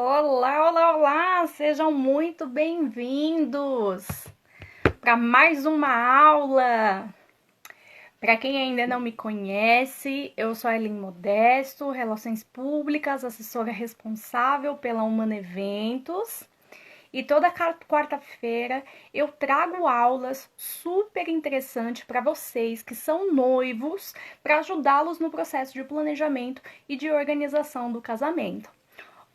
Olá, olá, olá! Sejam muito bem-vindos para mais uma aula. Para quem ainda não me conhece, eu sou a Ellen Modesto, Relações Públicas, assessora responsável pela Humana Eventos. E toda quarta-feira eu trago aulas super interessantes para vocês que são noivos, para ajudá-los no processo de planejamento e de organização do casamento.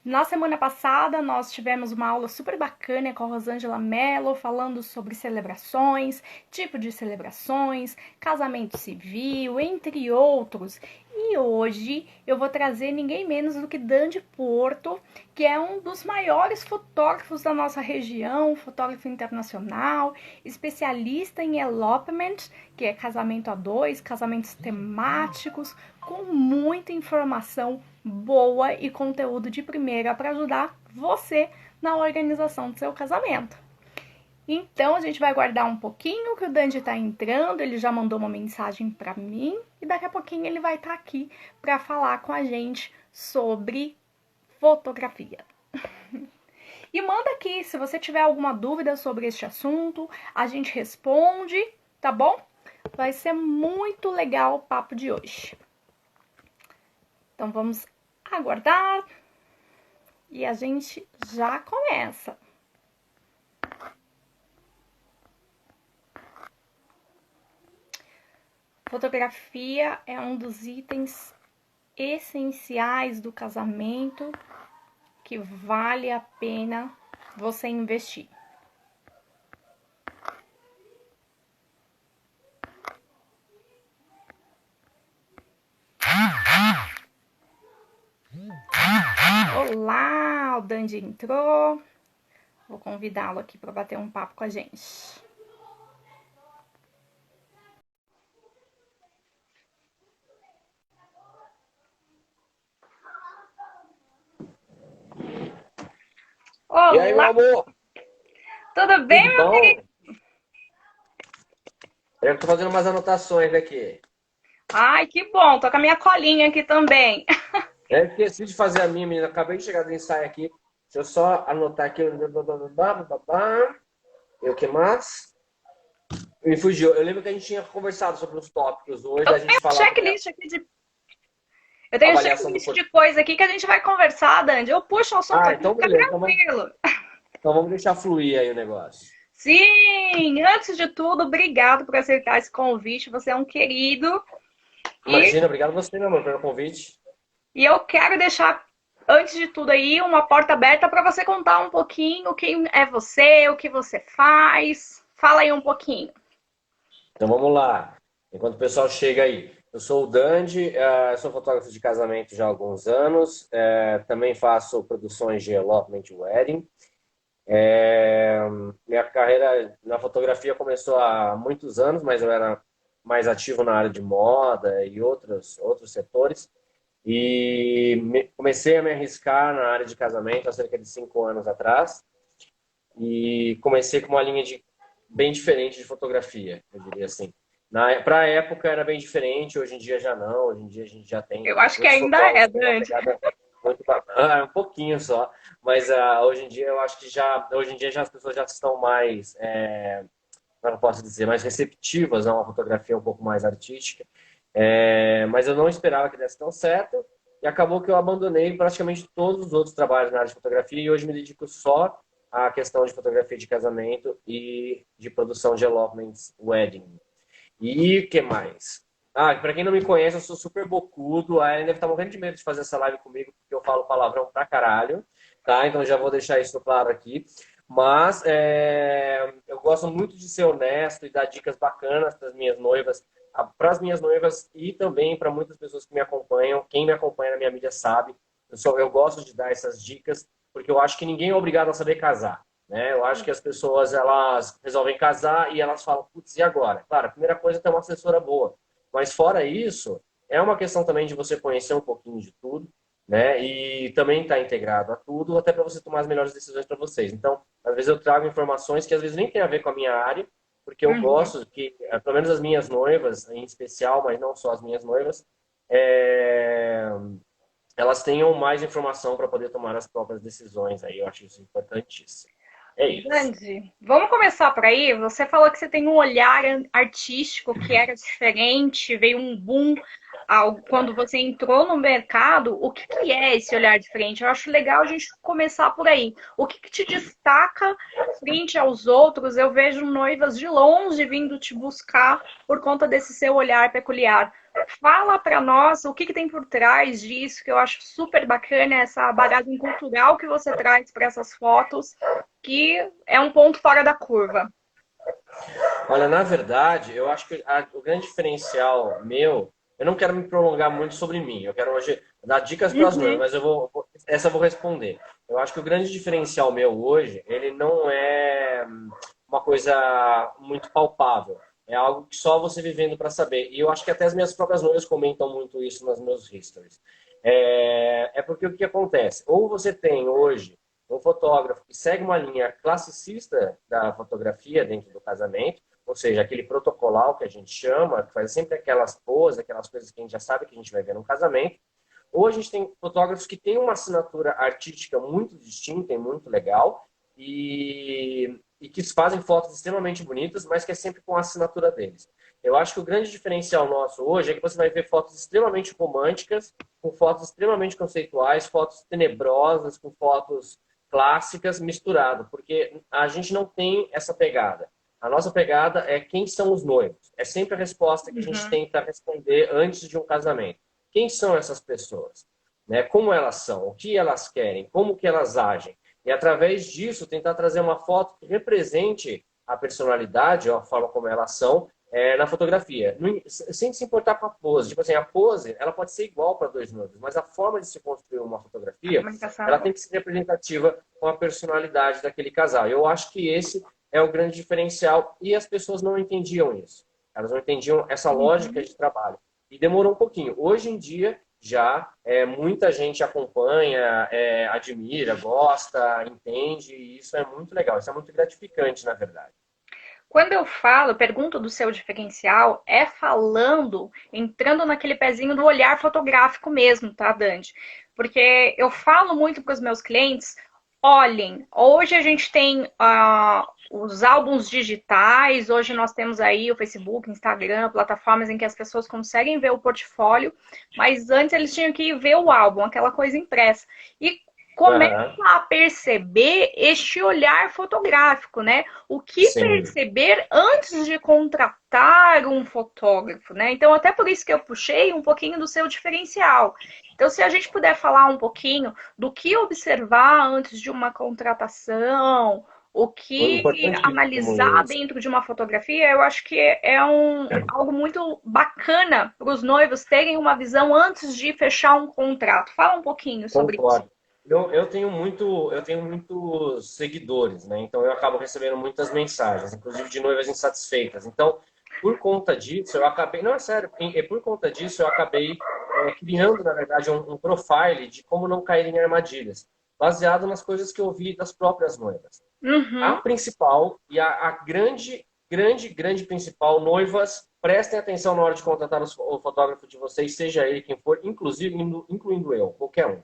Na semana passada, nós tivemos uma aula super bacana com a Rosângela Mello, falando sobre celebrações, tipo de celebrações, casamento civil, entre outros. E hoje eu vou trazer ninguém menos do que Dandy Porto, que é um dos maiores fotógrafos da nossa região, fotógrafo internacional, especialista em elopement, que é casamento a dois, casamentos temáticos, com muita informação boa e conteúdo de primeira para ajudar você na organização do seu casamento. Então a gente vai guardar um pouquinho que o Dandy está entrando, ele já mandou uma mensagem para mim e daqui a pouquinho ele vai estar aqui para falar com a gente sobre fotografia. E manda aqui se você tiver alguma dúvida sobre este assunto, a gente responde, tá bom? Vai ser muito legal o papo de hoje. Então vamos aguardar e a gente já começa. Fotografia é um dos itens essenciais do casamento que vale a pena você investir. Olá, o Dandy entrou. Vou convidá-lo aqui para bater um papo com a gente. E aí, meu Olá, amor? tudo bem, Tudo meu bom? querido? Eu tô fazendo umas anotações aqui. Ai, que bom, tô com a minha colinha aqui também. Eu esqueci de fazer a minha, menina. Acabei de chegar do ensaio aqui. Deixa eu só anotar aqui. E o que mais? Me fugiu. Eu lembro que a gente tinha conversado sobre os tópicos hoje. A gente falava da Checklist aqui de Eu tenho um avaliação do checklist portfólio. de coisa aqui que a gente vai conversar, Dandy. Eu puxo o assunto Ah, aqui, então fica beleza. tranquilo. Então vamos deixar fluir aí o negócio. Sim, antes de tudo, obrigado por aceitar esse convite. Você é um querido. E, Imagina, obrigado a você, meu amor, pelo convite. e eu quero deixar, antes de tudo aí, uma porta aberta para você contar um pouquinho quem é você, o que você faz. Fala aí um pouquinho. Então vamos lá. Enquanto o pessoal chega aí. Eu sou o Dandy, sou fotógrafo de casamento já há alguns anos. Também faço produções de elopement wedding. É, Minha carreira na fotografia começou há muitos anos, mas eu era mais ativo na área de moda e outros setores. Comecei a me arriscar na área de casamento há cerca de 5 anos atrás. E comecei com uma linha bem diferente de fotografia, eu diria assim. Para a época era bem diferente, hoje em dia já não. Hoje em dia a gente já tem Eu acho que muitos ainda é, fotógrafos com uma Dandy. pegada muito bacana, um pouquinho só, mas hoje em dia eu acho que hoje em dia já as pessoas já estão mais, como eu posso dizer, mais receptivas a uma fotografia um pouco mais artística. Mas eu não esperava que desse tão certo e acabou que eu abandonei praticamente todos os outros trabalhos na área de fotografia e hoje me dedico só à questão de fotografia de casamento e de produção de elopements wedding. E o que mais? Para quem não me conhece, eu sou super bocudo. A Ellen deve estar morrendo de medo de fazer essa live comigo, porque eu falo palavrão pra caralho, tá? Então já vou deixar isso claro aqui. Mas eu gosto muito de ser honesto e dar dicas bacanas para as minhas noivas e também para muitas pessoas que me acompanham. Quem me acompanha na minha mídia sabe. Eu gosto de dar essas dicas, porque eu acho que ninguém é obrigado a saber casar. Né? Eu acho que as pessoas elas resolvem casar e elas falam, putz, e agora? Claro, a primeira coisa é ter uma assessora boa. Mas fora isso, é uma questão também de você conhecer um pouquinho de tudo, né? E também estar integrado a tudo, até para você tomar as melhores decisões para vocês. Então, às vezes eu trago informações que às vezes nem tem a ver com a minha área, porque eu Uhum. gosto que, pelo menos as minhas noivas, em especial, mas não só as minhas noivas, é, elas tenham mais informação para poder tomar as próprias decisões. Aí eu acho isso importantíssimo. É isso. Grande. Vamos começar por aí. Você falou que você tem um olhar artístico que era diferente, veio um boom quando você entrou no mercado. O que que é esse olhar diferente? Eu acho legal a gente começar por aí. O que que te destaca frente aos outros? Eu vejo noivas de longe vindo te buscar por conta desse seu olhar peculiar. Fala para nós o que que tem por trás disso, que eu acho super bacana, essa bagagem cultural que você traz para essas fotos, que é um ponto fora da curva. Olha, na verdade, eu acho que o grande diferencial meu, eu não quero me prolongar muito sobre mim, eu quero hoje dar dicas para as noivas, Uhum, mas essa eu vou responder. Eu acho que o grande diferencial meu hoje, ele não é uma coisa muito palpável. É algo que só você vivendo para saber. E eu acho que até as minhas próprias noivas comentam muito isso nos meus histories. É porque o que acontece? Ou você tem hoje um fotógrafo que segue uma linha classicista da fotografia dentro do casamento, ou seja, aquele protocolar que a gente chama, que faz sempre aquelas poses, aquelas coisas que a gente já sabe que a gente vai ver no casamento. Ou a gente tem fotógrafos que têm uma assinatura artística muito distinta e muito legal e que fazem fotos extremamente bonitas, mas que é sempre com a assinatura deles. Eu acho que o grande diferencial nosso hoje é que você vai ver fotos extremamente românticas, com fotos extremamente conceituais, fotos tenebrosas, com fotos clássicas misturado, porque a gente não tem essa pegada. A nossa pegada é quem são os noivos. É sempre a resposta que a gente uhum, tenta responder antes de um casamento. Quem são essas pessoas? Né? Como elas são? O que elas querem? Como que elas agem? E através disso tentar trazer uma foto que represente a personalidade, a forma como elas são, na fotografia, sem se importar com a pose. Tipo assim, a pose ela pode ser igual para dois noivos, mas a forma de se construir uma a fotografia ela comunicação. tem que ser representativa com a personalidade daquele casal. Eu acho que esse é o grande diferencial e as pessoas não entendiam isso. Elas não entendiam essa lógica Uhum. de trabalho. E demorou um pouquinho. Hoje em dia, já muita gente acompanha, admira, gosta, entende, e isso é muito legal. Isso é muito gratificante, na verdade. Quando eu falo, pergunto do seu diferencial, é falando, entrando naquele pezinho do olhar fotográfico mesmo, tá, Dante? Porque eu falo muito para os meus clientes, olhem, hoje a gente tem os álbuns digitais, hoje nós temos aí o Facebook, Instagram, plataformas em que as pessoas conseguem ver o portfólio, mas antes eles tinham que ver o álbum, aquela coisa impressa. E começa Aham, a perceber este olhar fotográfico, né? O que sim, perceber antes de contratar um fotógrafo, né? Então, até por isso que eu puxei um pouquinho do seu diferencial. Então, se a gente puder falar um pouquinho do que observar antes de uma contratação, o que importantíssimo analisar isso. dentro de uma fotografia, eu acho que é algo muito bacana para os noivos terem uma visão antes de fechar um contrato. Fala um pouquinho sobre isso. Concordo. Eu tenho muitos seguidores, né? Então eu acabo recebendo muitas mensagens, inclusive de noivas insatisfeitas. Então, por conta disso, eu acabei, não é sério, por conta disso eu acabei criando, na verdade, um profile de como não cair em armadilhas, baseado nas coisas que eu vi das próprias noivas. A Uhum. principal e a grande principal, noivas, prestem atenção na hora de contratar o fotógrafo de vocês, seja ele quem for, inclusive incluindo eu, qualquer um.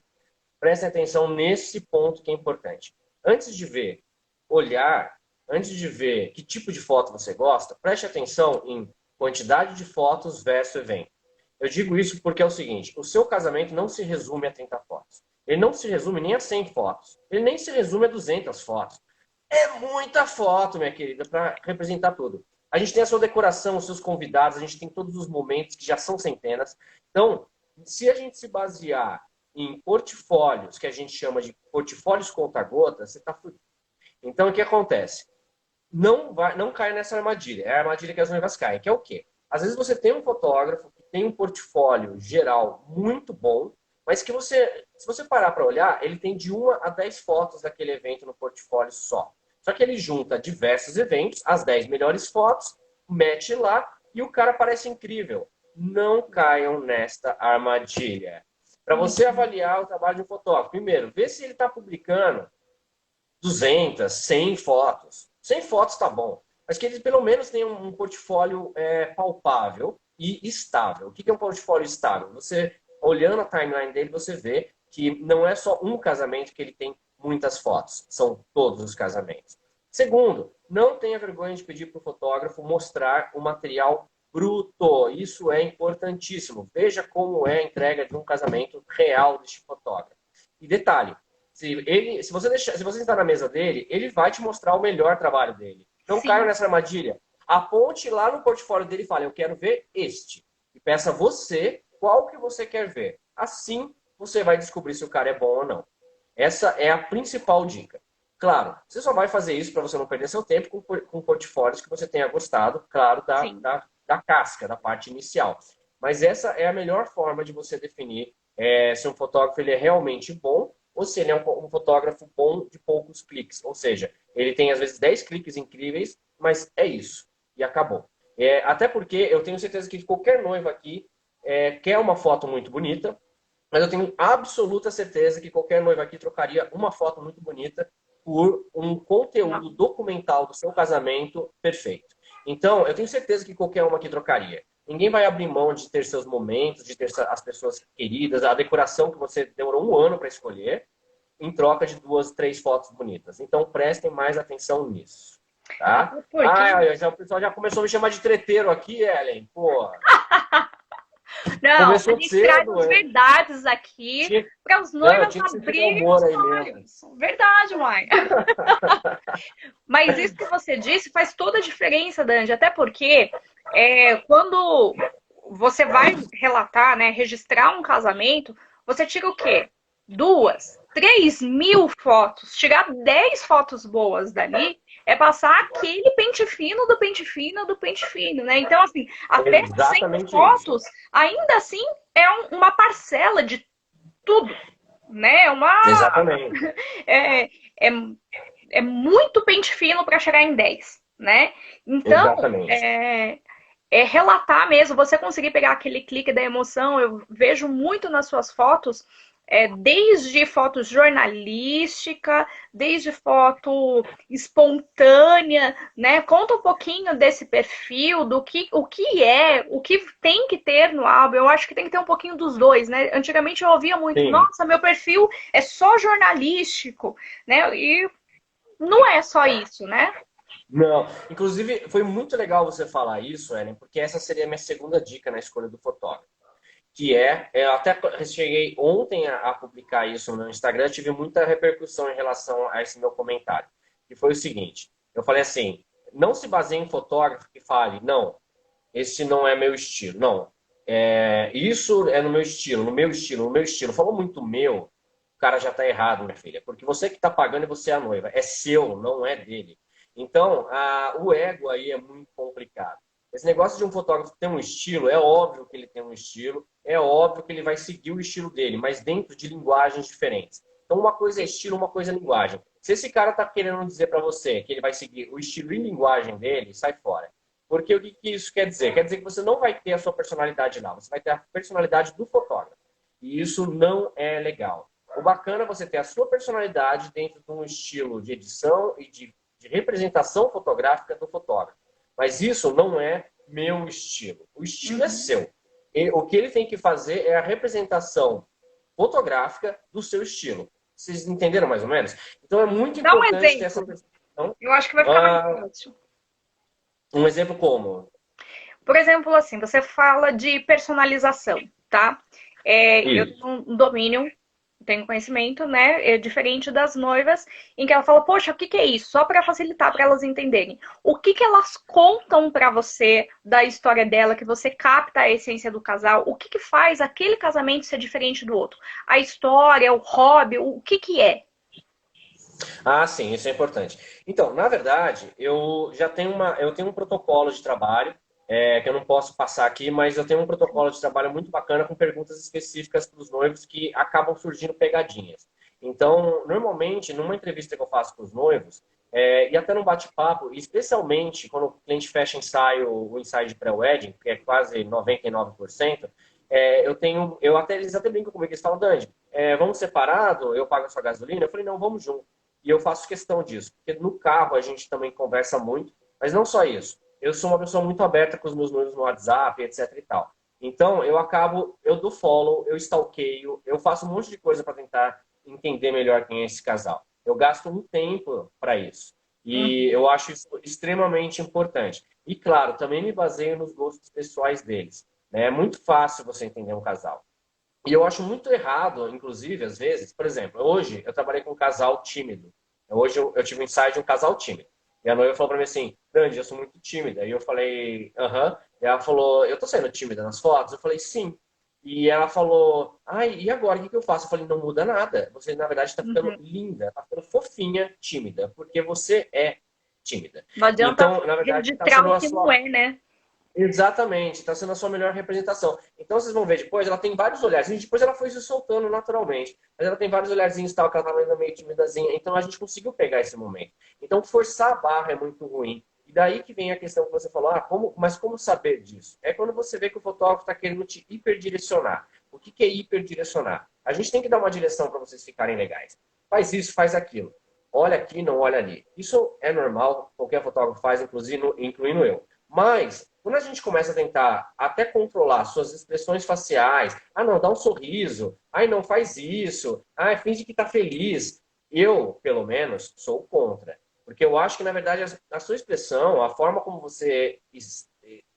Prestem atenção nesse ponto que é importante. Antes de ver, olhar, antes de ver que tipo de foto você gosta, preste atenção em quantidade de fotos versus evento. Eu digo isso porque é o seguinte: o seu casamento não se resume a 30 fotos. Ele não se resume nem a 100 fotos. Ele nem se resume a 200 fotos. É muita foto, minha querida, para representar tudo. A gente tem a sua decoração, os seus convidados, a gente tem todos os momentos que já são centenas. Então, se a gente se basear em portfólios, que a gente chama de portfólios conta-gotas, você está fudido. Então, o que acontece? Não cai nessa armadilha. É a armadilha que as noivas caem, que é o quê? Às vezes você tem um fotógrafo que tem um portfólio geral muito bom, mas que se você parar para olhar, ele tem de 1 a 10 fotos daquele evento no portfólio só. Só que ele junta diversos eventos, as 10 melhores fotos, mete lá e o cara parece incrível. Não caiam nesta armadilha. Para você avaliar o trabalho de um fotógrafo, primeiro, vê se ele está publicando 200, 100 fotos. 100 fotos está bom, mas que ele pelo menos tenha um portfólio palpável e estável. O que é um portfólio estável? Você olhando a timeline dele, você vê que não é só um casamento que ele tem muitas fotos, são todos os casamentos. Segundo, não tenha vergonha de pedir para o fotógrafo mostrar o material bruto. Isso é importantíssimo. Veja como é a entrega de um casamento real deste fotógrafo. E detalhe, se você sentar na mesa dele, ele vai te mostrar o melhor trabalho dele. Não caia Sim. nessa armadilha. Aponte lá no portfólio dele e fale, eu quero ver este. E peça você qual que você quer ver. Assim, você vai descobrir se o cara é bom ou não. Essa é a principal dica. Claro, você só vai fazer isso para você não perder seu tempo com portfólios que você tenha gostado, claro, Sim. da casca, da parte inicial. Mas essa é a melhor forma de você definir se um fotógrafo ele é realmente bom ou se ele é um fotógrafo bom de poucos cliques. Ou seja, ele tem às vezes 10 cliques incríveis, mas é isso. E acabou. Até porque eu tenho certeza que qualquer noiva aqui quer uma foto muito bonita, mas eu tenho absoluta certeza que qualquer noiva aqui trocaria uma foto muito bonita por um Não. conteúdo documental do seu casamento perfeito. Então, eu tenho certeza que qualquer uma aqui trocaria. Ninguém vai abrir mão de ter seus momentos, de ter as pessoas queridas, a decoração que você demorou um ano para escolher, em troca de 2, 3 fotos bonitas. Então, prestem mais atenção nisso. Tá? Até porque. O pessoal já começou a me chamar de treteiro aqui, Ellen. Pô, Não, a começou gente traz cedo, as verdades aqui tinha, para os não, noivos tinha que ser com abrirem amor os aí mesmo. olhos. Verdade, mãe. Mas isso que você disse faz toda a diferença, Dandy. Até porque quando você vai relatar, né, registrar um casamento, você tira o quê? 2, 3 mil fotos. Tirar 10 fotos boas dali é passar aquele pente fino do pente fino do pente fino, né? Então, assim, até 100 Exatamente isso. fotos, ainda assim, é uma parcela de tudo, né? Exatamente. É, é, é muito pente fino para chegar em 10, né? Então, Exatamente. relatar mesmo, você conseguir pegar aquele clique da emoção, eu vejo muito nas suas fotos, desde fotos jornalística, desde foto espontânea, né? Conta um pouquinho desse perfil, o que tem que ter no álbum. Eu acho que tem que ter um pouquinho dos dois, né? Antigamente eu ouvia muito, Sim. nossa, meu perfil é só jornalístico, né? E não é só isso, né? Não, inclusive foi muito legal você falar isso, Ellen, porque essa seria a minha segunda dica na escolha do fotógrafo, que eu até cheguei ontem a publicar isso no Instagram, tive muita repercussão em relação a esse meu comentário, que foi o seguinte, eu falei assim, não se baseie em fotógrafo que fale, não, esse não é meu estilo, não, isso é no meu estilo, no meu estilo, no meu estilo, falou muito meu, o cara já tá errado, minha filha, porque você que tá pagando e você é a noiva, é seu, não é dele. Então, o ego aí é muito complicado. Esse negócio de um fotógrafo ter um estilo, é óbvio que ele tem um estilo, é óbvio que ele vai seguir o estilo dele, mas dentro de linguagens diferentes. Então, uma coisa é estilo, uma coisa é linguagem. Se esse cara está querendo dizer para você que ele vai seguir o estilo e linguagem dele, sai fora. Porque o que isso quer dizer? Quer dizer que você não vai ter a sua personalidade lá, você vai ter a personalidade do fotógrafo. E isso não é legal. O bacana é você ter a sua personalidade dentro de um estilo de edição e de representação fotográfica do fotógrafo. Mas isso não é meu estilo. O estilo é seu. E o que ele tem que fazer é a representação fotográfica do seu estilo. Vocês entenderam mais ou menos? Então é muito Dá um importante ter essa exemplo. percepção. Eu acho que vai ficar mais fácil. Um exemplo como? Por exemplo, assim, você fala de personalização, tá? Eu Isso. tenho um domínio, tenho conhecimento, né? É diferente das noivas, em que ela fala, poxa, o que que é isso? Só para facilitar para elas entenderem. O que que elas contam para você da história dela, que você capta a essência do casal? O que que faz aquele casamento ser diferente do outro? A história, o hobby, o que que é? Ah, sim, isso é importante. Então, na verdade, eu tenho um protocolo de trabalho, que eu não posso passar aqui, mas eu tenho um protocolo de trabalho muito bacana com perguntas específicas para os noivos que acabam surgindo pegadinhas. Então, normalmente, numa entrevista que eu faço com os noivos, e até no bate-papo, especialmente quando o cliente fecha o ensaio de pré-wedding, que é quase 99%, eles até brincam comigo, eles falam, Dandy, vamos separado, eu pago a sua gasolina? Eu falei, não, vamos junto. E eu faço questão disso, porque no carro a gente também conversa muito, mas não só isso. Eu sou uma pessoa muito aberta com os meus noivos no WhatsApp, etc e tal. Então, eu dou follow, eu stalkeio, eu faço um monte de coisa para tentar entender melhor quem é esse casal. Eu gasto um tempo para isso. E Uhum. eu acho isso extremamente importante. E, claro, também me baseio nos gostos pessoais deles. Né? É muito fácil você entender um casal. E eu acho muito errado, inclusive, às vezes, por exemplo, hoje eu trabalhei com um casal tímido. Hoje eu tive um ensaio de um casal tímido. E a noiva falou pra mim assim, Dandy, eu sou muito tímida. E eu falei, aham. E ela falou, eu tô sendo tímida nas fotos? Eu falei, sim. E ela falou, ai, e agora, o que eu faço? Eu falei, não muda nada. Você, na verdade, está ficando Uhum. linda, tá ficando fofinha, tímida, porque você é tímida. Não adianta Então, na verdade, está registrar sendo o a que não sua é, né? Exatamente, está sendo a sua melhor representação. Então vocês vão ver depois, ela tem vários olhares. E depois ela foi se soltando naturalmente. Mas ela tem vários olharzinhos, tal, que ela estava ainda meio timidazinha. Então a gente conseguiu pegar esse momento. Então forçar a barra é muito ruim. E daí que vem a questão que você falou, mas como saber disso? É quando você vê que o fotógrafo está querendo te hiperdirecionar. O que é hiperdirecionar? A gente tem que dar uma direção para vocês ficarem legais. Faz isso, faz aquilo. Olha aqui, não olha ali. Isso é normal, qualquer fotógrafo faz, incluindo eu. Mas, quando a gente começa a tentar até controlar suas expressões faciais, não, dá um sorriso, não faz isso, finge que tá feliz. Eu, pelo menos, sou contra. Porque eu acho que, na verdade, a sua expressão, a forma como você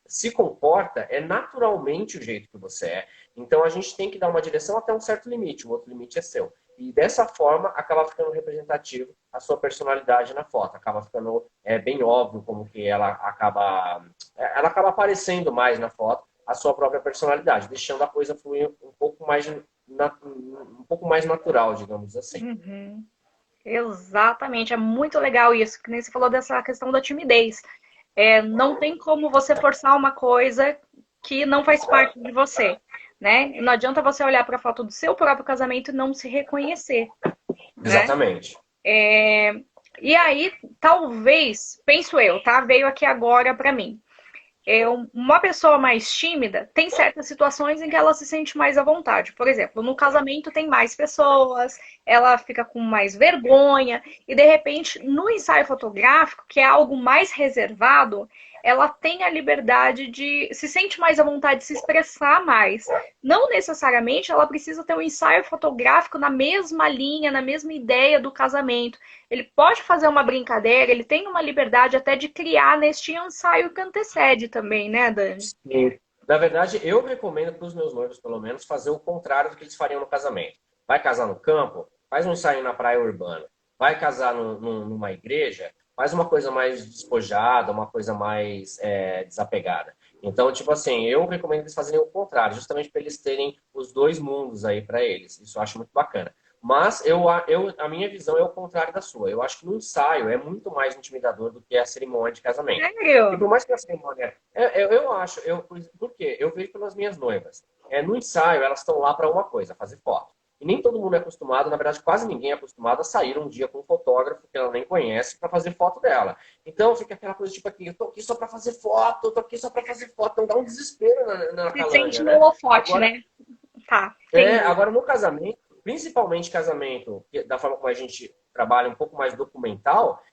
se comporta, é naturalmente o jeito que você é. Então, a gente tem que dar uma direção até um certo limite, o outro limite é seu. E dessa forma, acaba ficando representativo a sua personalidade na foto. Acaba ficando bem óbvio como que ela acaba aparecendo mais na foto a sua própria personalidade, deixando a coisa fluir um pouco mais natural, digamos assim. Uhum. Exatamente, é muito legal isso, que nem você falou dessa questão da timidez. Não tem como você forçar uma coisa que não faz parte de você, né? Não adianta você olhar para a foto do seu próprio casamento e não se reconhecer, né? Exatamente. E aí, talvez, penso eu, tá? Veio aqui agora para mim. Uma pessoa mais tímida tem certas situações em que ela se sente mais à vontade. Por exemplo, no casamento tem mais pessoas, ela fica com mais vergonha, e de repente, no ensaio fotográfico, que é algo mais reservado, ela tem a liberdade de se sente mais à vontade de se expressar mais. Não necessariamente ela precisa ter um ensaio fotográfico na mesma linha, na mesma ideia do casamento. Ele pode fazer uma brincadeira, ele tem uma liberdade até de criar neste ensaio que antecede também, né, Dani? Sim. Na verdade, eu recomendo para os meus noivos, pelo menos, fazer o contrário do que eles fariam no casamento. Vai casar no campo? Faz um ensaio na praia urbana. Vai casar numa igreja? Faz uma coisa mais despojada, uma coisa mais desapegada. Então, tipo assim, eu recomendo eles fazerem o contrário, justamente para eles terem os dois mundos aí para eles. Isso eu acho muito bacana. Mas a minha visão é o contrário da sua. Eu acho que no ensaio é muito mais intimidador do que a cerimônia de casamento. E Sério? por mais que a cerimônia eu acho, por quê? Eu vejo pelas minhas noivas. No ensaio, elas estão lá para uma coisa, fazer foto. E nem todo mundo é acostumado, na verdade, quase ninguém é acostumado a sair um dia com um fotógrafo que ela nem conhece para fazer foto dela. Então fica aquela coisa tipo aqui, eu tô aqui só para fazer foto, eu tô aqui só para fazer foto. Então dá um desespero na Se sente calanga, no né? holofote, Agora, né? Tá, entendi. agora no casamento, principalmente casamento, da forma como a gente trabalha um pouco mais documental,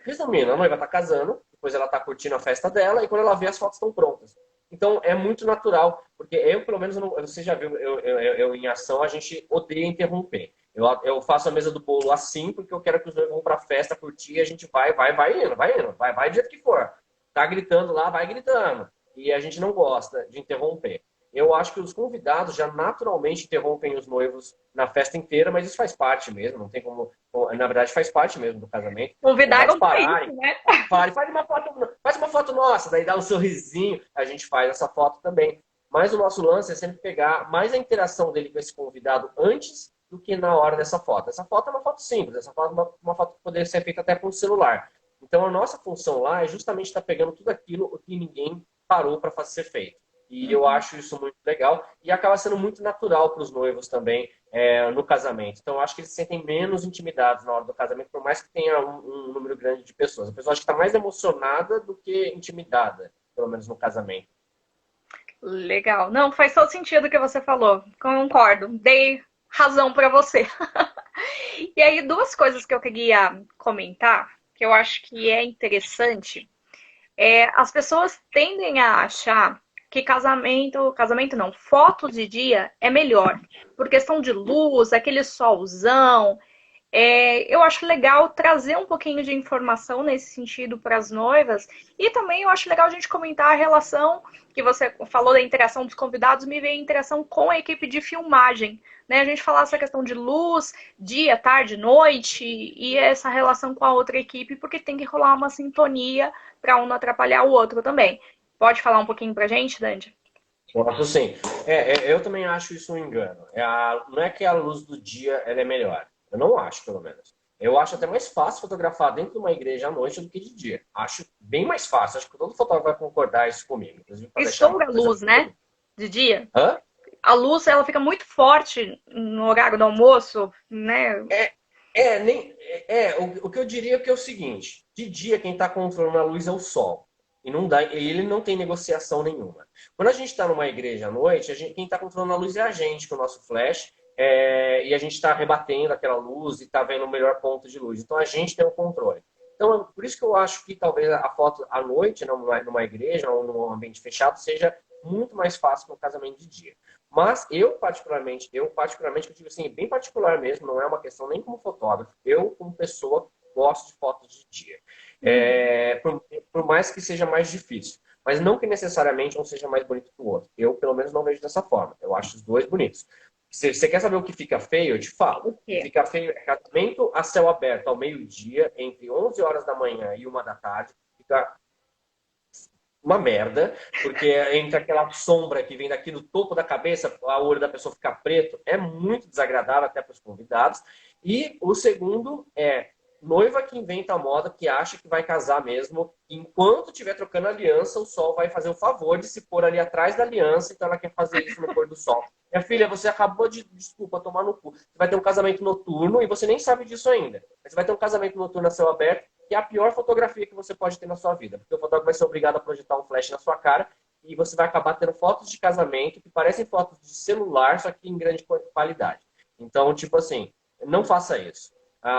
resumindo, a noiva está casando, depois ela está curtindo a festa dela e quando ela vê as fotos estão prontas. Então é muito natural, porque eu, pelo menos, você já viu eu em ação, a gente odeia interromper. Eu faço a mesa do bolo assim, porque eu quero que os noivos vão para a festa, curtir, e a gente vai indo, vai do jeito que for. Tá gritando lá, vai gritando. E a gente não gosta de interromper. Eu acho que os convidados já naturalmente interrompem os noivos na festa inteira, mas isso faz parte mesmo, não tem como. Na verdade, faz parte mesmo do casamento. Os convidados Convidaram pra isso, pararem, né? faz uma foto nossa, daí dá um sorrisinho, a gente faz essa foto também. Mas o nosso lance é sempre pegar mais a interação dele com esse convidado antes do que na hora dessa foto. Essa foto é uma foto simples, essa foto é uma foto que poderia ser feita até com o celular. Então a nossa função lá é justamente estar pegando tudo aquilo que ninguém parou para ser feito. E eu acho isso muito legal e acaba sendo muito natural para os noivos também no casamento. Então, eu acho que eles se sentem menos intimidados na hora do casamento, por mais que tenha um número grande de pessoas. A pessoa acho que está mais emocionada do que intimidada, pelo menos no casamento. Legal. Não, faz todo sentido o que você falou. Concordo. Dei razão pra você. E aí, duas coisas que eu queria comentar, que eu acho que é interessante, as pessoas tendem a achar que casamento não, fotos de dia é melhor. Por questão de luz, aquele solzão. Eu acho legal trazer um pouquinho de informação nesse sentido para as noivas. E também eu acho legal a gente comentar a relação que você falou da interação dos convidados, me veio a interação com a equipe de filmagem. Né? A gente falar essa questão de luz, dia, tarde, noite, e essa relação com a outra equipe, porque tem que rolar uma sintonia para um não atrapalhar o outro também. Pode falar um pouquinho pra gente, Dandy? Posso sim. Eu também acho isso um engano. Não é que a luz do dia ela é melhor. Eu não acho, pelo menos. Eu acho até mais fácil fotografar dentro de uma igreja à noite do que de dia. Acho bem mais fácil. Acho que todo fotógrafo vai concordar isso comigo. Inclusive, para deixar uma Estoura a coisa. luz, né? De dia. Hã? A luz, ela fica muito forte no horário do almoço, né? O que eu diria que é o seguinte: de dia quem está controlando a luz é o sol. E não dá, e ele não tem negociação nenhuma. Quando a gente está numa igreja à noite, quem está controlando a luz é a gente, com o nosso flash, e a gente está rebatendo aquela luz e está vendo o melhor ponto de luz. Então a gente tem o controle. Então, por isso que eu acho que talvez a foto à noite, numa igreja ou num ambiente fechado, seja muito mais fácil que um casamento de dia. Mas eu particularmente, eu digo assim, bem particular mesmo, não é uma questão nem como fotógrafo, eu como pessoa gosto de fotos de dia. Por mais que seja mais difícil. Mas não que necessariamente um seja mais bonito que o outro. Eu, pelo menos, não vejo dessa forma. Eu acho os dois bonitos. Se você quer saber o que fica feio, eu te falo. O O que quê? fica feio é casamento a céu aberto ao meio-dia, entre 11 horas da manhã e 1 da tarde. Fica uma merda, porque entre aquela sombra que vem daqui do topo da cabeça, o olho da pessoa ficar preto, é muito desagradável até para os convidados. E o segundo é noiva que inventa a moda, que acha que vai casar mesmo, enquanto estiver trocando aliança, o sol vai fazer o favor de se pôr ali atrás da aliança, então ela quer fazer isso no pôr do sol. Minha filha, você acabou de, desculpa, tomar no cu. Você vai ter um casamento noturno e você nem sabe disso ainda. Você vai ter um casamento noturno a céu aberto, que é a pior fotografia que você pode ter na sua vida. Porque o fotógrafo vai ser obrigado a projetar um flash na sua cara e você vai acabar tendo fotos de casamento que parecem fotos de celular, só que em grande qualidade. Então, tipo assim, não faça isso.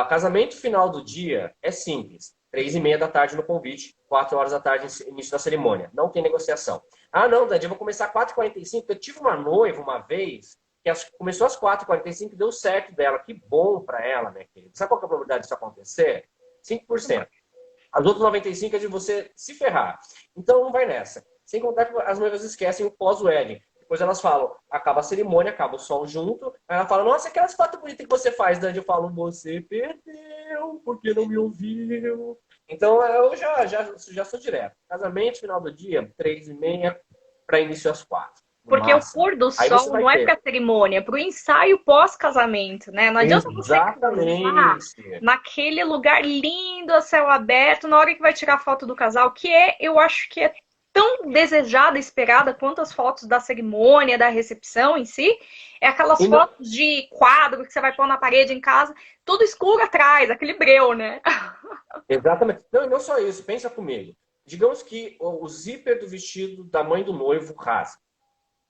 Casamento final do dia é simples. 3h30 da tarde no convite, 4 horas da tarde início da cerimônia. Não tem negociação. Ah, não, Dani, eu vou começar às 4h45. Eu tive uma noiva uma vez que começou às 4h45 e deu certo dela. Que bom para ela, né, querida? Sabe qual que é a probabilidade disso acontecer? 5%. As outras 95% é de você se ferrar. Então não vai nessa. Sem contar que as noivas esquecem o pós-wedding. Depois elas falam, acaba a cerimônia, acaba o sol junto. Aí ela fala, nossa, aquelas fotos bonitas que você faz, Dani. Eu falo, você perdeu, porque não me ouviu. Então eu já sou direto. Casamento, final do dia, 3h30 para início às 4. No Porque o máximo. pôr do Aí você sol vai não é para ter. a cerimônia, é para o ensaio pós-casamento, né? Não adianta você casar Exatamente. naquele lugar lindo, a céu aberto, na hora que vai tirar foto do casal, eu acho que é tão desejada, esperada quanto as fotos da cerimônia, da recepção em si. É aquelas E não, fotos de quadro que você vai pôr na parede em casa, tudo escuro atrás, aquele breu, né? exatamente. Não, e não só isso, pensa comigo. Digamos que o zíper do vestido da mãe do noivo rasga,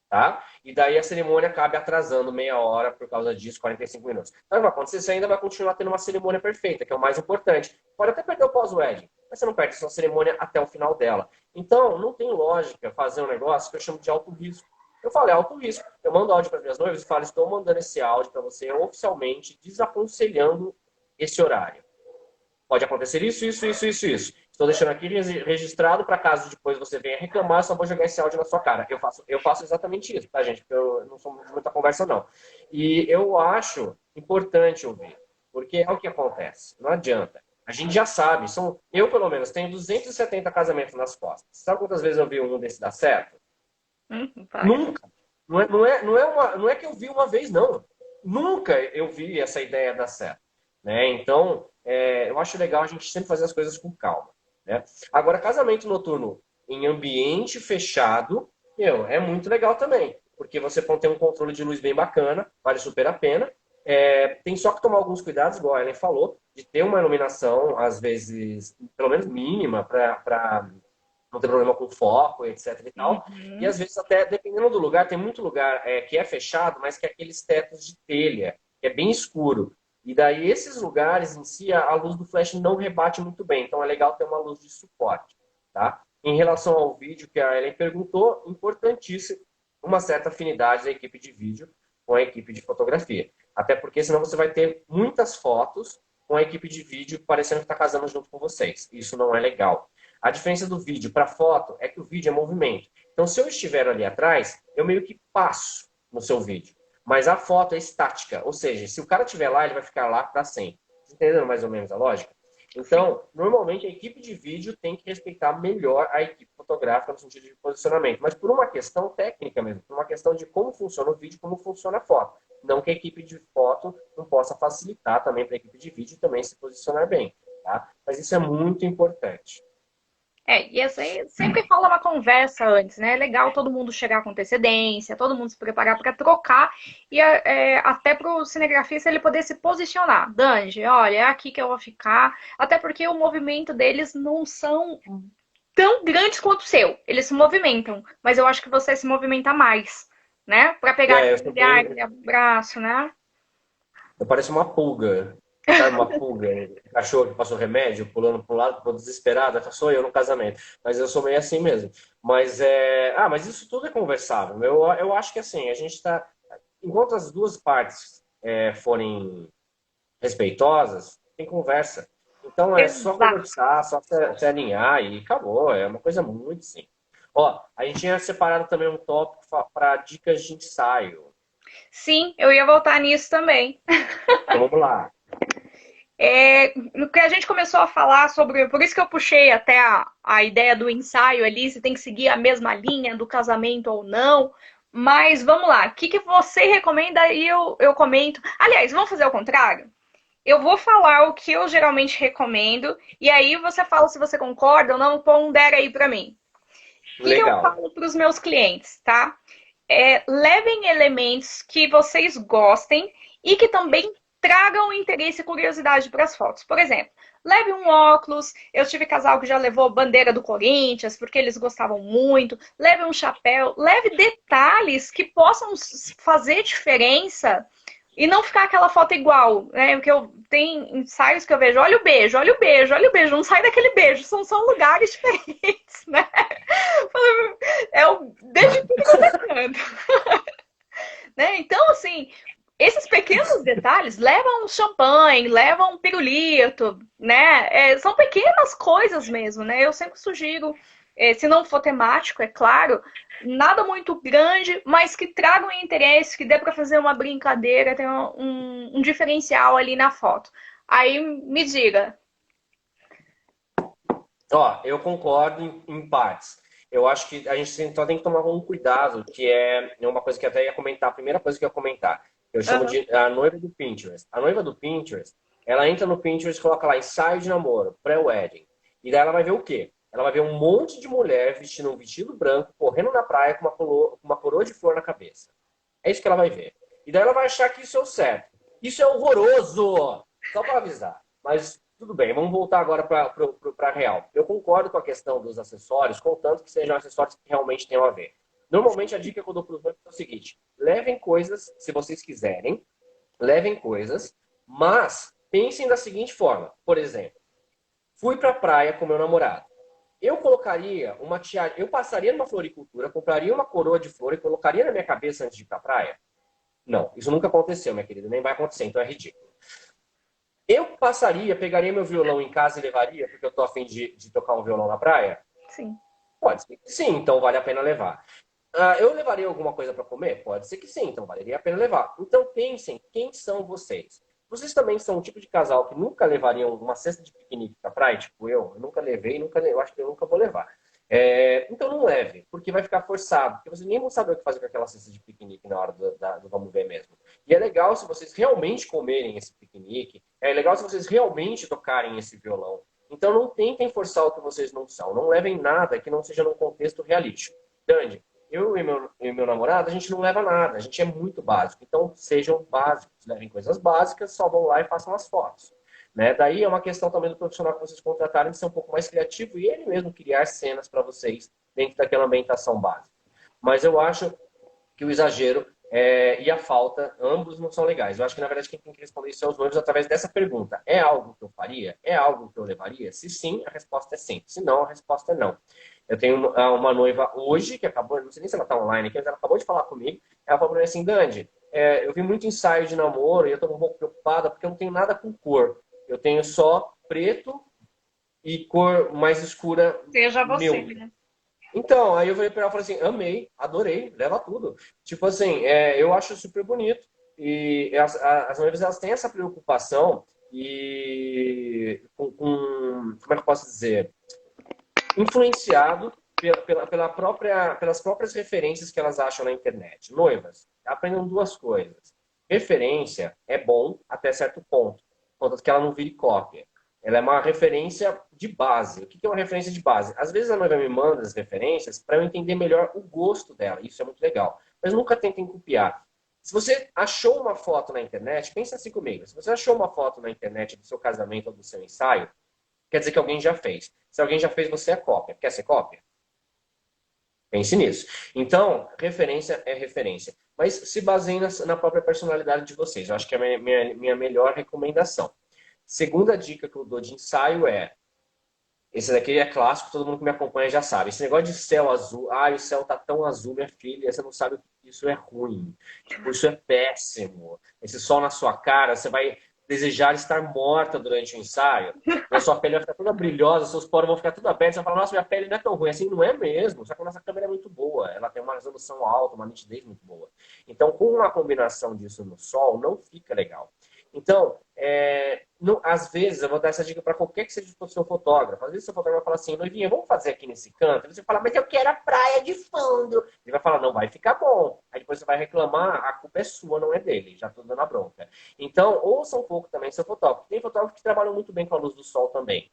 tá? E daí a cerimônia acabe atrasando meia hora por causa disso, 45 minutos. Então, vai acontecer, você ainda vai continuar tendo uma cerimônia perfeita, que é o mais importante. Pode até perder o pós-wedding, mas você não perde a sua cerimônia até o final dela. Então, não tem lógica fazer um negócio que eu chamo de alto risco. Eu falei alto risco. Eu mando áudio para as minhas noivas e falo, estou mandando esse áudio para você oficialmente, desaconselhando esse horário. Pode acontecer isso, isso, isso, isso, isso. Estou deixando aqui registrado para caso depois você venha reclamar, eu só vou jogar esse áudio na sua cara. Eu faço exatamente isso, tá, gente? Porque eu não sou de muita conversa, não. E eu acho importante ouvir, porque é o que acontece. Não adianta. A gente já sabe, eu pelo menos tenho 270 casamentos nas costas. Sabe quantas vezes eu vi um desse dar certo? Vai. Nunca. Não é que eu vi uma vez, não. Nunca eu vi essa ideia dar certo. Né? Então, eu acho legal a gente sempre fazer as coisas com calma. Né? Agora, casamento noturno em ambiente fechado, é muito legal também. Porque você pode ter um controle de luz bem bacana, vale super a pena. Tem só que tomar alguns cuidados, igual a Ellen falou, de ter uma iluminação, às vezes, pelo menos mínima, para não ter problema com foco, etc e tal. E Uhum. às vezes até, dependendo do lugar, tem muito lugar que é fechado, mas que é aqueles tetos de telha, que é bem escuro. E daí esses lugares em si, a luz do flash não rebate muito bem. Então é legal ter uma luz de suporte, tá? Em relação ao vídeo que a Ellen perguntou, importantíssimo uma certa afinidade da equipe de vídeo com a equipe de fotografia. Até porque senão você vai ter muitas fotos com a equipe de vídeo parecendo que está casando junto com vocês. Isso não é legal. A diferença do vídeo para foto é que o vídeo é movimento. Então, se eu estiver ali atrás, eu meio que passo no seu vídeo. Mas a foto é estática. Ou seja, se o cara estiver lá, ele vai ficar lá para sempre. Entendendo mais ou menos a lógica? Sim. Então, normalmente a equipe de vídeo tem que respeitar melhor a equipe fotográfica no sentido de posicionamento, mas por uma questão técnica mesmo, por uma questão de como funciona o vídeo, como funciona a foto. Não que a equipe de foto não possa facilitar também para a equipe de vídeo também se posicionar bem, tá? Mas isso é muito importante. E assim, sempre rola uma conversa antes, né? É legal todo mundo chegar com antecedência, todo mundo se preparar para trocar e até para o cinegrafista ele poder se posicionar. Danji, olha, é aqui que eu vou ficar. Até porque o movimento deles não são tão grandes quanto o seu. Eles se movimentam, mas eu acho que você se movimenta mais, né? Para pegar É, eu aquele sou olhar, bem. aquele abraço, né? Eu pareço uma pulga. Sabe, uma pulga, cachorro que passou remédio, pulando para um lado, ficou desesperado. Sou eu no casamento. Mas eu sou meio assim mesmo. Mas mas isso tudo é conversável. Eu acho que assim, a gente está. Enquanto as duas partes forem respeitosas, tem conversa. Então é só Exato. conversar, só se alinhar e acabou. É uma coisa muito simples. Ó, a gente tinha separado também um tópico para dicas de ensaio. Sim, eu ia voltar nisso também. Então vamos lá. No que a gente começou a falar sobre. Por isso que eu puxei até a ideia do ensaio ali, se tem que seguir a mesma linha do casamento ou não. Mas vamos lá, o que você recomenda e eu comento. Aliás, vamos fazer o contrário? Eu vou falar o que eu geralmente recomendo, e aí você fala se você concorda ou não, pondera aí pra mim. O que eu Legal. falo para os meus clientes, tá? Levem elementos que vocês gostem e que também tragam interesse e curiosidade para as fotos. Por exemplo, leve um óculos. Eu tive casal que já levou bandeira do Corinthians, porque eles gostavam muito. Leve um chapéu. Leve detalhes que possam fazer diferença e não ficar aquela foto igual, né? Porque tem ensaios que eu vejo, olha o beijo, olha o beijo, olha o beijo, não sai daquele beijo, são lugares diferentes, né? É o desde tudo começando, né? Então, assim, esses pequenos detalhes levam um champanhe, levam um pirulito, né? São pequenas coisas mesmo, né? Eu sempre sugiro, se não for temático, é claro, nada muito grande, mas que traga um interesse, que dê para fazer uma brincadeira, ter um diferencial ali na foto. Aí me diga. Ó, eu concordo em partes. Eu acho que a gente só tem que tomar um cuidado, que é uma coisa que até ia comentar, a primeira coisa que eu ia comentar. Eu chamo Uhum. de a noiva do Pinterest. A noiva do Pinterest, ela entra no Pinterest e coloca lá ensaio de namoro, pré-wedding. E daí ela vai ver o quê? Ela vai ver um monte de mulher vestindo um vestido branco, correndo na praia com uma coroa de flor na cabeça. É isso que ela vai ver. E daí ela vai achar que isso é o certo. Isso é horroroso! Só para avisar. Mas tudo bem, vamos voltar agora para a real. Eu concordo com a questão dos acessórios, contanto que sejam acessórios que realmente tenham a ver. Normalmente a dica que eu dou para os noivos é o seguinte: levem coisas, se vocês quiserem, levem coisas, mas pensem da seguinte forma. Por exemplo, fui para a praia com meu namorado. Eu colocaria uma tiara, eu passaria numa floricultura, compraria uma coroa de flor e colocaria na minha cabeça antes de ir para a praia? Não, isso nunca aconteceu, minha querida, nem vai acontecer, então é ridículo. Eu passaria, pegaria meu violão em casa e levaria, porque eu tô afim de tocar um violão na praia? Sim. Pode ser que sim, então vale a pena levar. Eu levaria alguma coisa para comer? Pode ser que sim, então valeria a pena levar. Então pensem, quem são vocês? Vocês também são o tipo de casal que nunca levariam uma cesta de piquenique pra praia? Tipo eu nunca levei, eu acho que eu nunca vou levar. Então não leve, porque vai ficar forçado, porque vocês nem vão saber o que fazer com aquela cesta de piquenique na hora do vamos ver mesmo. E é legal se vocês realmente comerem esse piquenique, é legal se vocês realmente tocarem esse violão. Então não tentem forçar o que vocês não são, não levem nada que não seja num contexto realístico. Grande, eu e meu namorado, a gente não leva nada, a gente é muito básico. Então sejam básicos, levem coisas básicas, só vão lá e façam as fotos. Né? Daí é uma questão também do profissional que vocês contratarem de ser um pouco mais criativo e ele mesmo criar cenas para vocês dentro daquela ambientação básica. Mas eu acho que o exagero e a falta, ambos não são legais. Eu acho que, na verdade, quem tem que responder isso é os noivos através dessa pergunta. É algo que eu faria? É algo que eu levaria? Se sim, a resposta é sim. Se não, a resposta é não. Eu tenho uma noiva hoje, que acabou, não sei nem se ela está online aqui, mas ela acabou de falar comigo. Ela falou para mim assim, Dandy, eu vi muito ensaio de namoro e eu estou um pouco preocupada porque eu não tenho nada com cor. Eu tenho só preto e cor mais escura Seja você, neutra. né? Então, aí eu falei pra ela, falei assim, amei, adorei, leva tudo. Tipo assim, eu acho super bonito. E as noivas, elas têm essa preocupação e como é que eu posso dizer? Influenciado pelas próprias referências que elas acham na internet. Noivas, aprendam duas coisas. Referência é bom até certo ponto, contanto que ela não vire cópia. Ela é uma referência de base. O que é uma referência de base? Às vezes a noiva me manda as referências para eu entender melhor o gosto dela. Isso é muito legal. Mas nunca tentem copiar. Se você achou uma foto na internet, pensa assim comigo. Se você achou uma foto na internet do seu casamento ou do seu ensaio, quer dizer que alguém já fez. Se alguém já fez, você é cópia. Quer ser cópia? Pense nisso. Então, referência é referência. Mas se baseiem na própria personalidade de vocês. Eu acho que é a minha melhor recomendação. Segunda dica que eu dou de ensaio é: esse daqui é clássico, todo mundo que me acompanha já sabe. Esse negócio de céu azul, o céu tá tão azul, minha filha, você não sabe que isso é ruim. Tipo, isso é péssimo. Esse sol na sua cara, você vai desejar estar morta durante o ensaio. E a sua pele vai ficar toda brilhosa, seus poros vão ficar tudo abertos. Você vai falar, nossa, minha pele não é tão ruim. Assim, não é mesmo. Só que a nossa câmera é muito boa. Ela tem uma resolução alta, uma nitidez muito boa. Então, com uma combinação disso no sol, não fica legal. Então, às vezes, eu vou dar essa dica para qualquer que seja o seu fotógrafo. Às vezes, o seu fotógrafo fala assim, noivinha, vamos fazer aqui nesse canto? Você fala, mas eu quero a praia de fundo. Ele vai falar, não, vai ficar bom. Aí depois você vai reclamar, a culpa é sua, não é dele. Já estou dando a bronca. Então, ouça um pouco também seu fotógrafo. Tem fotógrafos que trabalham muito bem com a luz do sol também.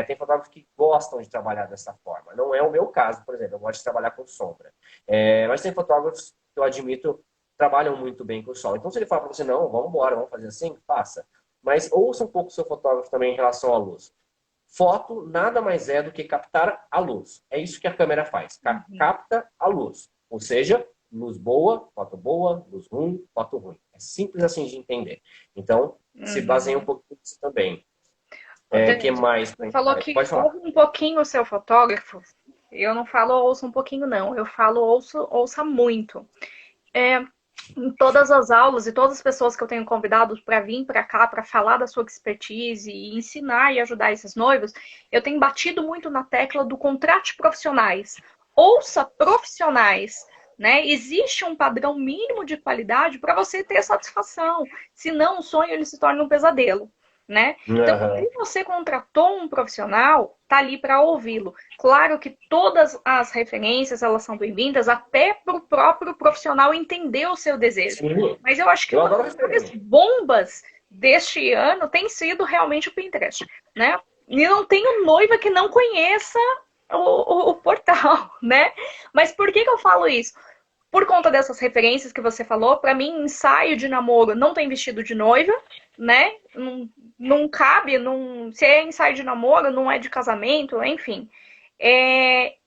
Tem fotógrafos que gostam de trabalhar dessa forma. Não é o meu caso, por exemplo. Eu gosto de trabalhar com sombra. Mas tem fotógrafos que eu admito trabalham muito bem com o sol. Então, se ele fala para você, não, vamos embora, vamos fazer assim, faça. Mas ouça um pouco o seu fotógrafo também em relação à luz. Foto nada mais é do que captar a luz. É isso que a câmera faz. Capta a luz. Ou seja, luz boa, luz ruim, foto ruim. É simples assim de entender. Então, se baseia um pouco nisso também. Que Dani, mais? você falou que Pode falar. ouve um pouquinho o seu fotógrafo. Eu não falo ouça um pouquinho, não. Eu falo ouça muito. Em todas as aulas e todas as pessoas que eu tenho convidado para vir para cá para falar da sua expertise e ensinar e ajudar esses noivos, eu tenho batido muito na tecla do contrate profissionais. Ouça profissionais, né? Existe um padrão mínimo de qualidade para você ter satisfação. Senão, o sonho ele se torna um pesadelo, né? Então, Uhum. se você contratou um profissional, tá ali para ouvi-lo. Claro que todas as referências elas são bem-vindas, até para o próprio profissional entender o seu desejo. Sim, Mas eu acho que eu uma adoro das maiores referência. bombas deste ano tem sido realmente o Pinterest, né? E não tenho noiva que não conheça o portal, né? Mas por que eu falo isso? Por conta dessas referências que você falou, para mim, ensaio de namoro não tem vestido de noiva, né? Não cabe, se é ensaio de namoro, não é de casamento, enfim.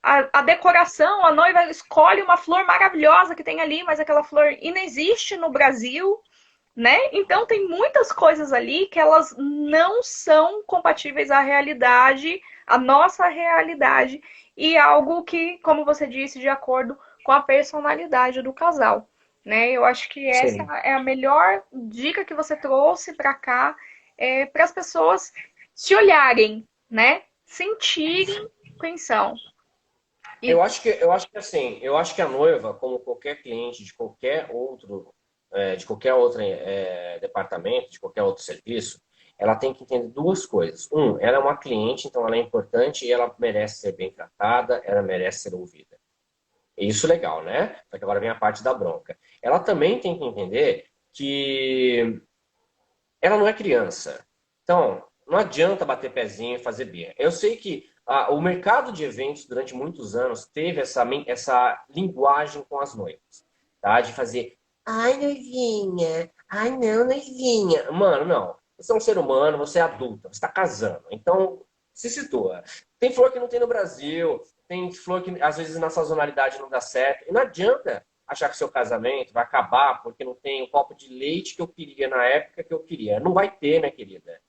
A decoração, a noiva escolhe uma flor maravilhosa que tem ali, mas aquela flor inexiste no Brasil, né? Então tem muitas coisas ali que elas não são compatíveis à realidade, à nossa realidade, e algo que, como você disse, de acordo com a personalidade do casal, né? Eu acho que essa Sim. é a melhor dica que você trouxe para cá, para as pessoas se olharem, né? Sentirem quem são. E Eu acho que assim, eu acho que a noiva, como qualquer cliente de qualquer outro departamento, de qualquer outro serviço, ela tem que entender duas coisas. Ela é uma cliente, então ela é importante e ela merece ser bem tratada, ela merece ser ouvida. Isso é legal, né? Só que agora vem a parte da bronca. Ela também tem que entender que ela não é criança. Então, não adianta bater pezinho e fazer birra. Eu sei que o mercado de eventos, durante muitos anos, teve essa linguagem com as noivas, tá? De fazer, ai, noivinha, ai, não, noivinha. Mano, não. Você é um ser humano, você é adulta, você está casando. Então, se situa. Tem flor que não tem no Brasil, tem flor que às vezes na sazonalidade não dá certo. E não adianta achar que seu casamento vai acabar porque não tem o copo de leite que eu queria na época que eu queria. Não vai ter, minha querida.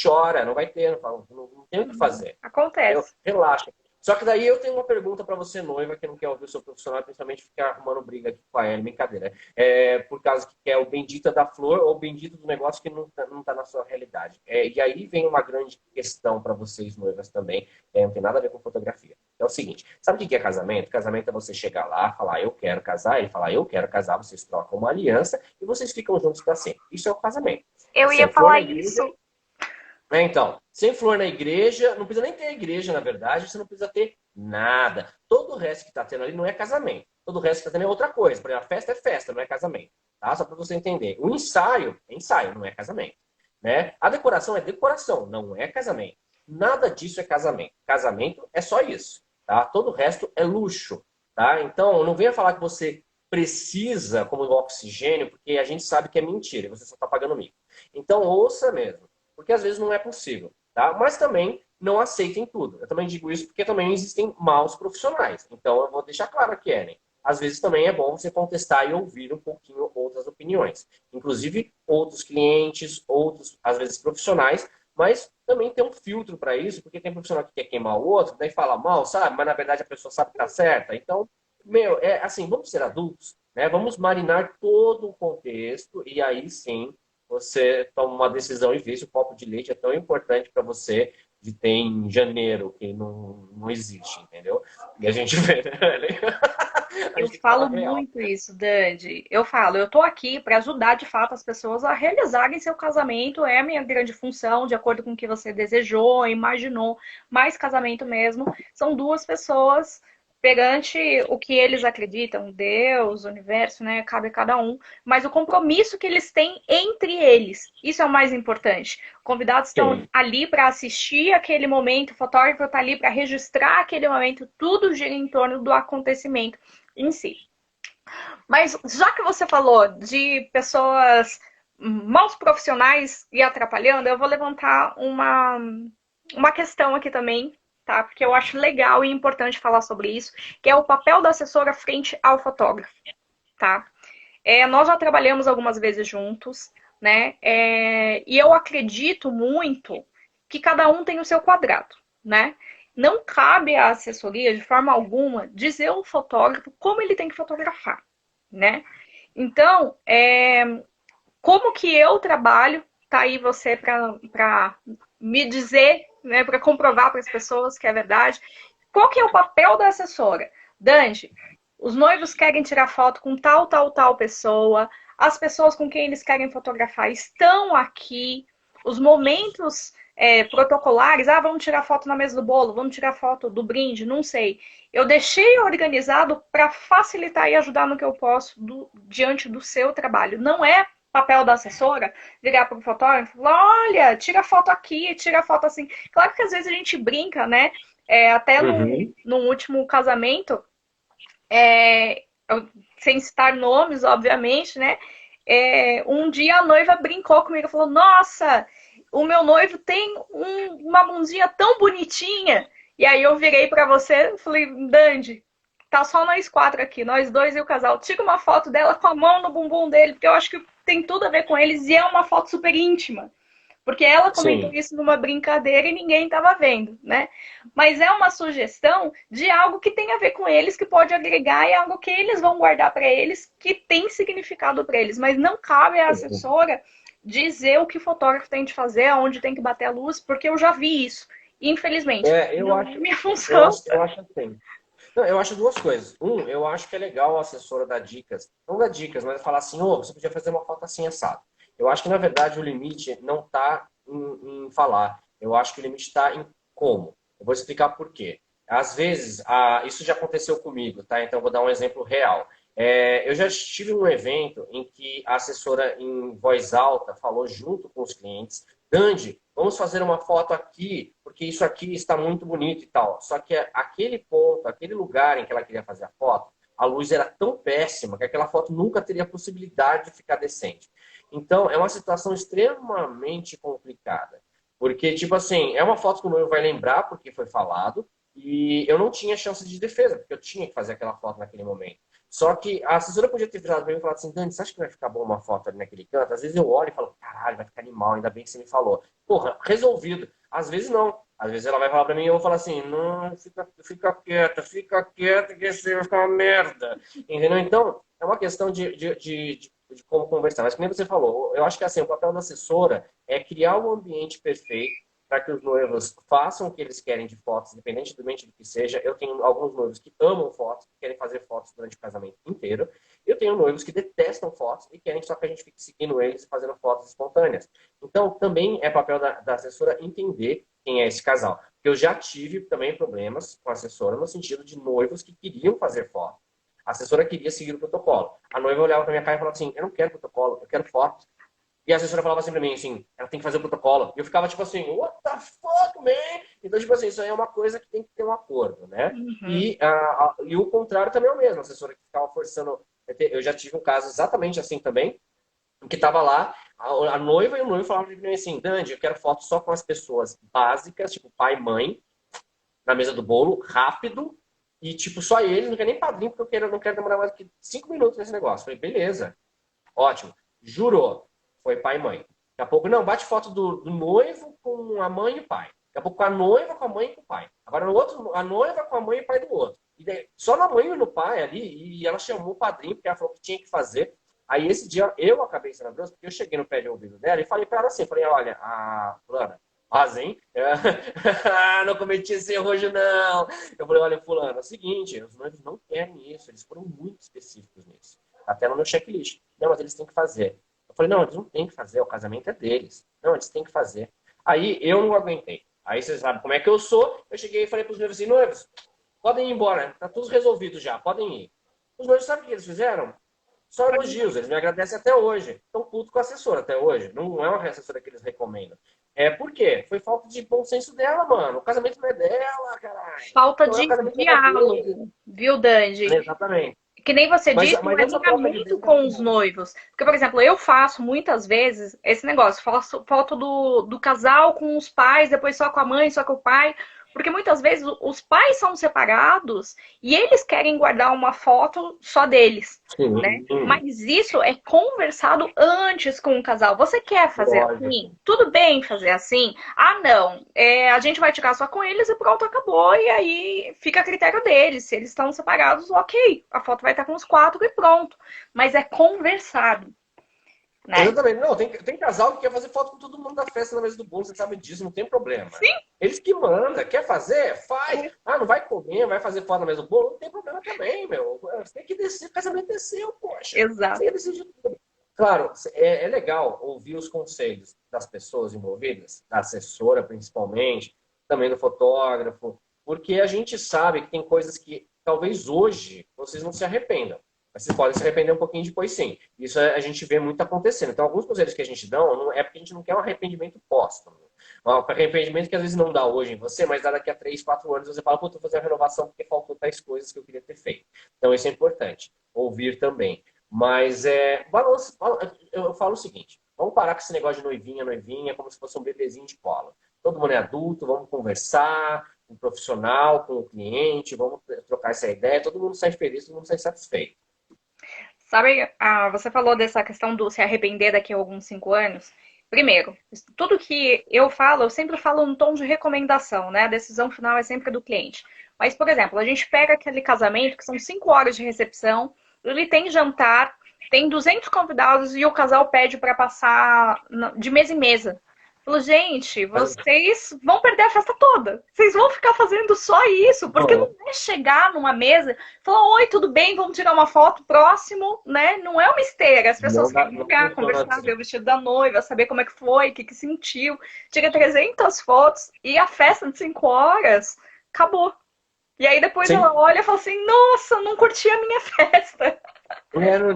Chora, não vai ter, não tem o que fazer. acontece. Relaxa. Só que daí eu tenho uma pergunta para você, noiva, que não quer ouvir o seu profissional, principalmente ficar arrumando briga aqui com a Ellen, brincadeira. Por causa que quer o bendita da flor ou o bendito do negócio que não tá na sua realidade. E aí vem uma grande questão para vocês, noivas, também. Não tem nada a ver com fotografia. É o seguinte, sabe o que é casamento? Casamento é você chegar lá, falar eu quero casar, ele falar eu quero casar, vocês trocam uma aliança e vocês ficam juntos para sempre. Isso é o casamento. Eu ia Sem flor falar na igreja, isso. então, sem flor na igreja, não precisa nem ter igreja, na verdade, você não precisa ter nada. Todo o resto que está tendo ali não é casamento. Todo o resto que está tendo é outra coisa. Por exemplo, a festa é festa, não é casamento. Tá? Só para você entender. O ensaio é ensaio, não é casamento. Né? A decoração é decoração, não é casamento. Nada disso é casamento. Casamento é só isso. Tá? Todo o resto é luxo. Tá? Então, não venha falar que você precisa como oxigênio, porque a gente sabe que é mentira e você só está pagando mico. Então, ouça mesmo porque às vezes não é possível, tá? Mas também não aceitem tudo. Eu também digo isso porque também existem maus profissionais. Então eu vou deixar claro aqui, Ellen. Às vezes também é bom você contestar e ouvir um pouquinho outras opiniões. Inclusive outros clientes, outros, às vezes, profissionais, mas também tem um filtro para isso, porque tem profissional que quer queimar o outro, daí fala mal, sabe? Mas na verdade a pessoa sabe que tá certa. Então, é assim, vamos ser adultos, né? Vamos marinar todo o contexto e aí sim você toma uma decisão e vê se o copo de leite é tão importante para você de ter em janeiro, que não existe, entendeu? E a gente vê, né? A Eu gente fala falo real. muito isso, Dandy. Eu falo, eu tô aqui para ajudar de fato as pessoas a realizarem seu casamento, é a minha grande função, de acordo com o que você desejou, imaginou, mais casamento mesmo. São duas pessoas perante o que eles acreditam, Deus, o universo, né? Cabe a cada um, mas o compromisso que eles têm entre eles, isso é o mais importante. Convidados estão Sim. ali para assistir aquele momento, o fotógrafo está ali para registrar aquele momento, tudo gira em torno do acontecimento em si. Mas já que você falou de pessoas maus profissionais e atrapalhando, eu vou levantar uma questão aqui também, tá? Porque eu acho legal e importante falar sobre isso, que é o papel da assessora frente ao fotógrafo, tá? Nós já trabalhamos algumas vezes juntos, né? E eu acredito muito que cada um tem o seu quadrado, né? Não cabe à assessoria, de forma alguma, dizer ao fotógrafo como ele tem que fotografar, né? Então, como que eu trabalho? Tá aí você para me dizer, né, para comprovar para as pessoas que é verdade. Qual que é o papel da assessora? Dange, os noivos querem tirar foto com tal pessoa, as pessoas com quem eles querem fotografar estão aqui, os momentos protocolares, vamos tirar foto na mesa do bolo, vamos tirar foto do brinde, não sei. Eu deixei organizado para facilitar e ajudar no que eu posso diante do seu trabalho. Não é papel da assessora virar para o fotógrafo e falar, olha, tira foto aqui, tira foto assim. Claro que às vezes a gente brinca, né? Até Uhum. no último casamento, é, sem citar nomes, obviamente, né? Um dia a noiva brincou comigo e falou: Nossa, o meu noivo tem uma mãozinha tão bonitinha. E aí eu virei para você e falei: Dandy, tá só nós quatro aqui, nós dois e o casal. Tira uma foto dela com a mão no bumbum dele, porque eu acho que tem tudo a ver com eles e é uma foto super íntima. Porque ela comentou Sim. isso numa brincadeira e ninguém estava vendo, né? Mas é uma sugestão de algo que tem a ver com eles, que pode agregar e é algo que eles vão guardar para eles, que tem significado para eles. Mas não cabe à assessora dizer o que o fotógrafo tem de fazer, aonde tem que bater a luz, porque eu já vi isso. Infelizmente, Eu não é acho, minha função. eu acho assim. Não, eu acho duas coisas. Eu acho que é legal a assessora dar dicas. Não dar dicas, mas falar assim, você podia fazer uma foto assim assado. Eu acho que, na verdade, o limite não está em falar. Eu acho que o limite está em como. Eu vou explicar por quê. Às vezes, isso já aconteceu comigo, tá? Então, eu vou dar um exemplo real. Eu já estive em um evento em que a assessora, em voz alta, falou junto com os clientes, Dandy, vamos fazer uma foto aqui, porque isso aqui está muito bonito e tal. Só que aquele ponto, aquele lugar em que ela queria fazer a foto, a luz era tão péssima que aquela foto nunca teria possibilidade de ficar decente. Então, é uma situação extremamente complicada. Porque, tipo assim, é uma foto que o noivo vai lembrar porque foi falado, e eu não tinha chance de defesa, porque eu tinha que fazer aquela foto naquele momento. Só que a assessora podia ter virado para mim e falado assim, Dani, você acha que vai ficar bom uma foto ali naquele canto? Às vezes eu olho e falo, caralho, vai ficar animal, ainda bem que você me falou. Porra, resolvido. Às vezes não. Às vezes ela vai falar pra mim e eu vou falar assim, não, fica quieta, que isso vai ficar uma merda. Entendeu? Então, é uma questão de como conversar. Mas como você falou, eu acho que assim, o papel da assessora é criar um ambiente perfeito para que os noivos façam o que eles querem de fotos, independentemente do que seja. Eu tenho alguns noivos que amam fotos, que querem fazer fotos durante o casamento inteiro. Eu tenho noivos que detestam fotos e querem só que a gente fique seguindo eles e fazendo fotos espontâneas. Então, também é papel da assessora entender quem é esse casal. Porque eu já tive também problemas com a assessora no sentido de noivos que queriam fazer foto. A assessora queria seguir o protocolo. A noiva olhava para minha cara e falava assim: eu não quero protocolo, eu quero foto. E a assessora falava assim pra mim, assim, ela tem que fazer o protocolo. E eu ficava tipo assim, what the fuck, man? Então, tipo assim, isso aí é uma coisa que tem que ter um acordo, né? Uhum. E o contrário também é o mesmo. A assessora que ficava forçando. Eu já tive um caso exatamente assim também, que tava lá, a noiva e o noivo falavam pra mim assim, Dandy, eu quero foto só com as pessoas básicas, tipo pai e mãe, na mesa do bolo, rápido, e tipo, só eles, não quero nem padrinho, porque não quero demorar mais que 5 minutos nesse negócio. Eu falei, beleza. Ótimo. Jurou. Foi pai e mãe. Daqui a pouco, não, bate foto do noivo com a mãe e o pai. Daqui a pouco a noiva com a mãe e com o pai. Agora no outro, a noiva com a mãe e o pai do outro. E daí, só na mãe e no pai ali, e ela chamou o padrinho, porque ela falou que tinha que fazer. Aí esse dia eu acabei sendo grosso, porque eu cheguei no pé de ouvido dela e falei pra ela assim, falei, olha, a fulana, hein? Não cometi esse erro hoje, não. Eu falei, olha, fulano, é o seguinte, os noivos não querem isso, eles foram muito específicos nisso. Até no meu checklist. Não, mas eles têm que fazer. Eu falei, não, eles não têm que fazer, o casamento é deles. Não, eles têm que fazer. Aí eu não aguentei. Aí vocês sabem como é que eu sou. Eu cheguei e falei para os noivos assim, noivos, podem ir embora, tá tudo resolvido já, podem ir. Os noivos, sabe o que eles fizeram? Só elogios, eles me agradecem até hoje. Estão puto com a assessora até hoje. Não é uma assessora que eles recomendam. É por quê? Foi falta de bom senso dela, mano. O casamento não é dela, caralho. Falta Então é o de casamento era dele. diálogo, viu, Dandy? Exatamente. Que nem você disse, o Mas essa troca de alinhamento ideia é com os boa. noivos. Porque, por exemplo, eu faço muitas vezes esse negócio, faço foto do casal com os pais, depois só com a mãe, só com o pai. Porque muitas vezes os pais são separados e eles querem guardar uma foto só deles, né? Sim, Mas isso é conversado antes com o casal. Você quer fazer assim? lógico. Tudo bem fazer assim? Ah, não. A gente vai tirar só com eles e pronto, acabou. E aí fica a critério deles. Se eles estão separados, ok. A foto vai estar com os quatro e pronto. Mas é conversado, né? Exatamente. Não, tem casal que quer fazer foto com todo mundo da festa na mesa do bolo, você sabe disso, não tem problema. Sim. Eles que mandam, quer fazer? Faz. Ah, não vai comer, vai fazer foto na mesa do bolo? Não tem problema também, meu. Você tem que descer, o casamento desceu, poxa. Você Exato. tem que decidir tudo. Claro, é legal ouvir os conselhos das pessoas envolvidas, da assessora principalmente, também do fotógrafo, porque a gente sabe que tem coisas que talvez hoje vocês não se arrependam. Mas vocês podem se arrepender um pouquinho depois, sim. Isso a gente vê muito acontecendo. Então, alguns conselhos que a gente dá não é porque a gente não quer um arrependimento póstumo. Um arrependimento que às vezes não dá hoje em você, mas dá daqui a 3, 4 anos você fala, pô, vou fazer a renovação porque faltou tais coisas que eu queria ter feito. Então, isso é importante. Ouvir também. Mas eu falo o seguinte: vamos parar com esse negócio de noivinha, noivinha, como se fosse um bebezinho de colo. Todo mundo é adulto, vamos conversar com o profissional, com o cliente, vamos trocar essa ideia, todo mundo sai feliz, todo mundo sai satisfeito. Sabe, você falou dessa questão do se arrepender daqui a alguns 5 anos. Primeiro, tudo que eu falo, eu sempre falo no tom de recomendação, né? A decisão final é sempre do cliente. Mas, por exemplo, a gente pega aquele casamento que são 5 horas de recepção, ele tem jantar, tem 200 convidados e o casal pede para passar de mesa em mesa. Falo, gente, vocês vão perder a festa toda. Vocês vão ficar fazendo só isso, porque não é chegar numa mesa e falar, oi, tudo bem, vamos tirar uma foto, próximo, né? Não é uma esteira. As pessoas querem Não ligar, funciona conversar, ver assim. o vestido da noiva, saber como é que foi, o que sentiu. Tira 300 fotos e a festa de 5 horas acabou. E aí depois ela Sim. olha e fala assim, nossa, não curti a minha festa.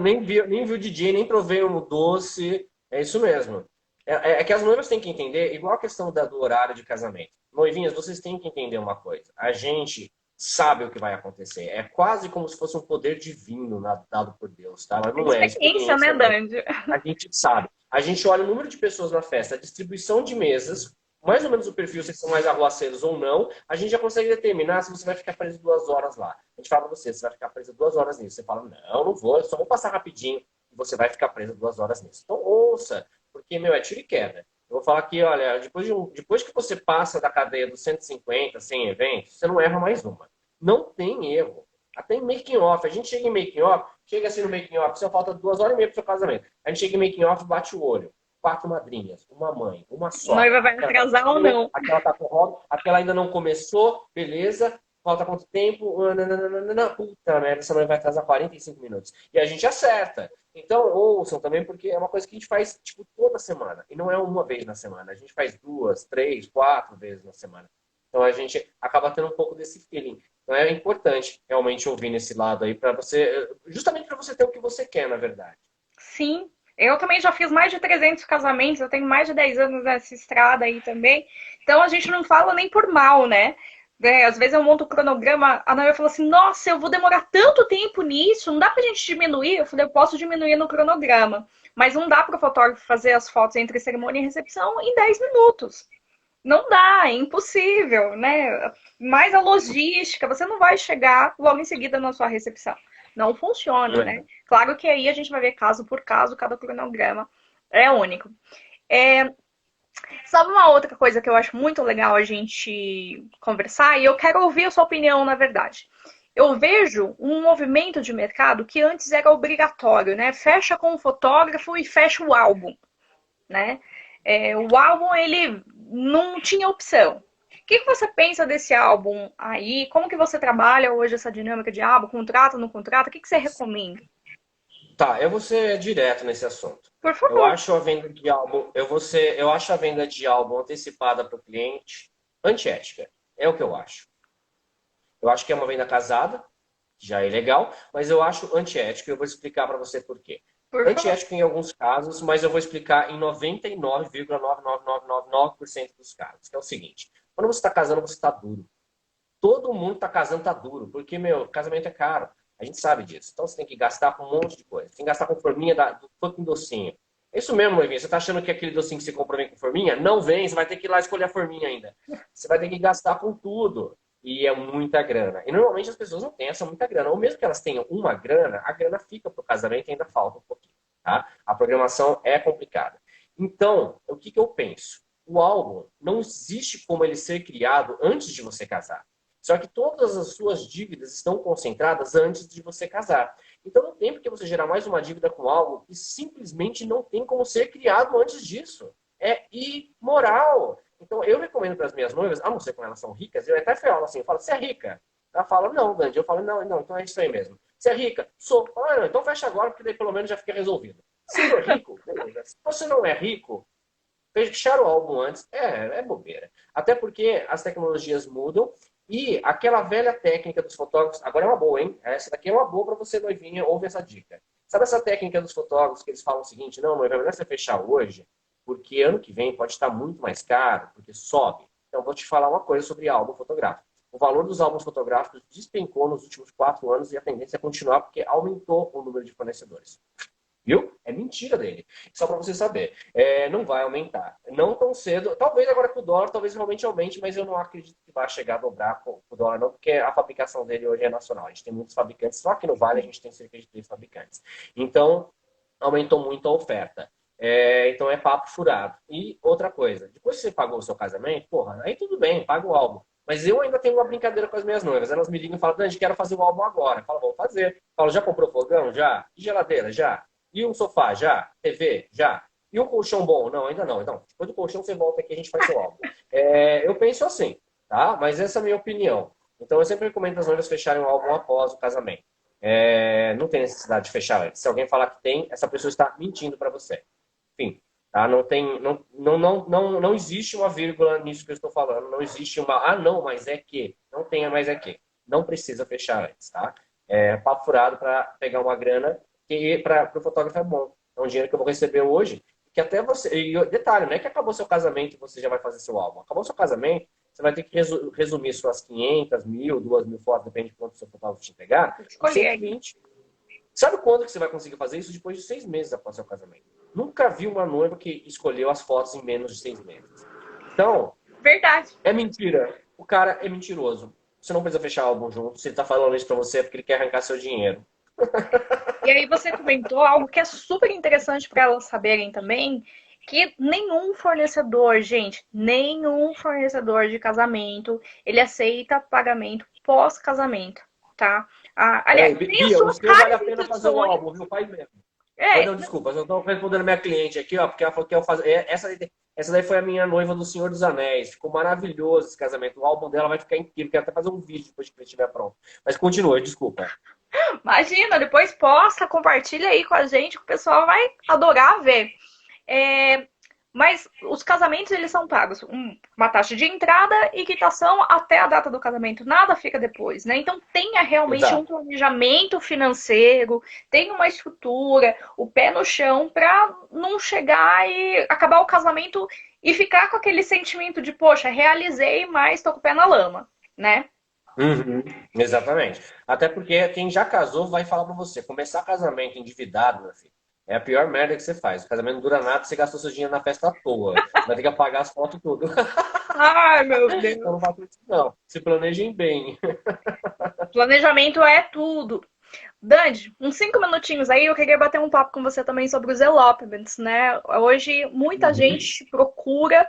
Nem vi o DJ, nem provei o doce. É isso mesmo. É que as noivas têm que entender, igual a questão do horário de casamento. Noivinhas, vocês têm que entender uma coisa. A gente sabe o que vai acontecer. É quase como se fosse um poder divino dado por Deus, tá? Mas É não é experiência, né, experiência mesmo. Dandy? A gente sabe. A gente olha o número de pessoas na festa, a distribuição de mesas, mais ou menos o perfil, se são mais arruaceiros ou não, a gente já consegue determinar se você vai ficar preso 2 horas lá. A gente fala pra você, você vai ficar preso 2 horas nisso. Você fala, não, não vou, eu só vou passar rapidinho e você vai ficar preso 2 horas nisso. Então ouça, porque, meu, é tiro e queda. Eu vou falar que, olha, depois que você passa da cadeia dos 150, 100 eventos, você não erra mais uma. Não tem erro. Até em making off. A gente chega em making off, chega assim no making off, só falta 2 horas e meia pro seu casamento. A gente chega em making off, bate o olho. 4 madrinhas, uma mãe, uma sogra. Noiva vai Aquela tá atrasar ou com não? aquela tá com hobby, aquela ainda não começou, beleza. Falta quanto tempo? Nananana. Puta merda, essa mãe vai atrasar 45 minutos. E a gente acerta. Então, ouçam também, porque é uma coisa que a gente faz, tipo, toda semana. E não é uma vez na semana. A gente faz 2, 3, 4 vezes na semana. Então, a gente acaba tendo um pouco desse feeling. Então, é importante realmente ouvir nesse lado aí, para você, justamente para você ter o que você quer, na verdade. Sim. Eu também já fiz mais de 300 casamentos, eu tenho mais de 10 anos nessa estrada aí também. Então a gente não fala nem por mal, né? É, às vezes eu monto o cronograma, a noiva fala assim, nossa, eu vou demorar tanto tempo nisso, não dá pra gente diminuir? Eu falei, eu posso diminuir no cronograma, mas não dá pro fotógrafo fazer as fotos entre cerimônia e recepção em 10 minutos. Não dá, é impossível, né? Mais a logística, você não vai chegar logo em seguida na sua recepção. Não funciona, né? Claro que aí a gente vai ver caso por caso, cada cronograma é único. É, sabe uma outra coisa que eu acho muito legal a gente conversar? E eu quero ouvir a sua opinião, na verdade. Eu vejo um movimento de mercado que antes era obrigatório, né? Fecha com o fotógrafo e fecha o álbum, né? É, o álbum, ele não tinha opção. O que você pensa desse álbum aí? Como que você trabalha hoje essa dinâmica de álbum? Contrata, não contrata? O que você recomenda? Tá, eu vou ser direto nesse assunto. Por Eu favor. acho a venda de álbum, eu acho a venda de álbum antecipada para o cliente antiética. É o que eu acho. Eu acho que é uma venda casada, que já é legal, mas eu acho antiético e eu vou explicar para você por quê. Por favor. Antiético em alguns casos, mas eu vou explicar em 99,99999% dos casos, que é o seguinte: quando você está casando, você está duro. Todo mundo está casando, tá duro, porque, meu, casamento é caro. A gente sabe disso. Então você tem que gastar com um monte de coisa. Tem que gastar com forminha do fucking docinho. É isso mesmo, Noivinha. Você tá achando que aquele docinho que você comprou vem com forminha? Não vem, você vai ter que ir lá escolher a forminha ainda. Você vai ter que gastar com tudo. E é muita grana. E normalmente as pessoas não têm essa muita grana. Ou mesmo que elas tenham uma grana, a grana fica pro casamento e ainda falta um pouquinho. Tá? A programação é complicada. Então, o que eu penso? O álbum não existe como ele ser criado antes de você casar. Só que todas as suas dívidas estão concentradas antes de você casar. Então não tem por que você gerar mais uma dívida com algo que simplesmente não tem como ser criado antes disso. É imoral. Então eu recomendo para as minhas noivas, a não ser quando elas são ricas, eu até falo assim, eu falo, você é rica? Ela fala, não, Dandy. Eu falo, não, não, então é isso aí mesmo. Você é rica? Sou. Ah, não, então fecha agora, porque daí pelo menos já fica resolvido. Se for rico, beleza. Se você não é rico, fechar o álbum antes é bobeira. Até porque as tecnologias mudam e aquela velha técnica dos fotógrafos, agora é uma boa, hein? Essa daqui é uma boa para você, noivinha, ouve essa dica. Sabe essa técnica dos fotógrafos que eles falam o seguinte: não, noiva, é melhor você fechar hoje, porque ano que vem pode estar muito mais caro, porque sobe. Então, vou te falar uma coisa sobre álbum fotográfico. O valor dos álbuns fotográficos despencou nos últimos 4 anos e a tendência é continuar porque aumentou o número de fornecedores. Viu? É mentira dele. Só para você saber. Não vai aumentar. Não tão cedo. Talvez agora com o dólar, talvez realmente aumente, mas eu não acredito que vai chegar a dobrar com o dólar, não, porque a fabricação dele hoje é nacional. A gente tem muitos fabricantes. Só aqui no Vale a gente tem cerca de 3 fabricantes. Então, aumentou muito a oferta. Então é papo furado. E outra coisa, depois que você pagou o seu casamento, porra, aí tudo bem, paga o álbum. Mas eu ainda tenho uma brincadeira com as minhas noivas. Elas me ligam e falam, Dani, quero fazer o álbum agora. Eu falo, vamos fazer. Eu falo, já comprou fogão? Já. E geladeira? Já. E um sofá? Já. TV? Já. E um colchão bom? Não, ainda não. Então, depois do colchão você volta aqui e a gente faz seu álbum. Eu penso assim, tá? Mas essa é a minha opinião. Então eu sempre recomendo as noivas fecharem o álbum após o casamento. Não tem necessidade de fechar antes. Se alguém falar que tem, essa pessoa está mentindo para você. Enfim, tá? Não existe uma vírgula nisso que eu estou falando. Não existe não, mas é que. Não tenha, mas é que. Não precisa fechar antes, tá? Papo furado para pegar uma grana que para o fotógrafo é bom. É um dinheiro que eu vou receber hoje, que até você. E detalhe, não é que acabou seu casamento e você já vai fazer seu álbum. Acabou seu casamento, você vai ter que resumir suas 500, 1.000, 2.000 fotos, depende de quanto o seu fotógrafo te pegar, em Escolher aí. 120. Sabe quando que você vai conseguir fazer isso? Depois de 6 meses após seu casamento. Nunca vi uma noiva que escolheu as fotos em menos de 6 meses. Então, Verdade. é mentira. O cara é mentiroso. Você não precisa fechar álbum junto. Se ele tá falando isso pra você é porque ele quer arrancar seu dinheiro. E aí você comentou algo que é super interessante para elas saberem também. que nenhum fornecedor, gente, nenhum fornecedor de casamento, ele aceita pagamento pós-casamento, tá? Aliás, Peraí, tem as Bia, o suas seu vale raras a pena fazer o exceções. álbum, viu? Faz mesmo. Oi, É, não, desculpa, eu estou respondendo a minha cliente aqui, ó, porque ela falou que eu fazer. Essa daí foi a minha noiva do Senhor dos Anéis. Ficou maravilhoso esse casamento. O álbum dela vai ficar incrível. Quero até fazer um vídeo depois que ele estiver pronto. Mas continua, desculpa. imagina, depois posta, compartilha aí com a gente, que o pessoal vai adorar ver. É, mas os casamentos, eles são pagos uma taxa de entrada e quitação até a data do casamento. Nada fica depois, né? Então tenha realmente um Exato. planejamento financeiro, tenha uma estrutura, o pé no chão para não chegar e acabar o casamento e ficar com aquele sentimento de, poxa, realizei, mas tô com o pé na lama, né? Uhum, exatamente. Até porque quem já casou vai falar pra você, começar casamento endividado, meu filho, é a pior merda que você faz. O casamento não dura nada, você gastou seu dinheiro na festa à toa. Vai ter que apagar as fotos tudo. Ai, meu Então Deus. não faça isso, não. Se planejem bem. Planejamento é tudo. Dandi, uns 5 minutinhos aí, eu queria bater um papo com você também sobre os elopements, né? Hoje, muita Uhum. gente procura,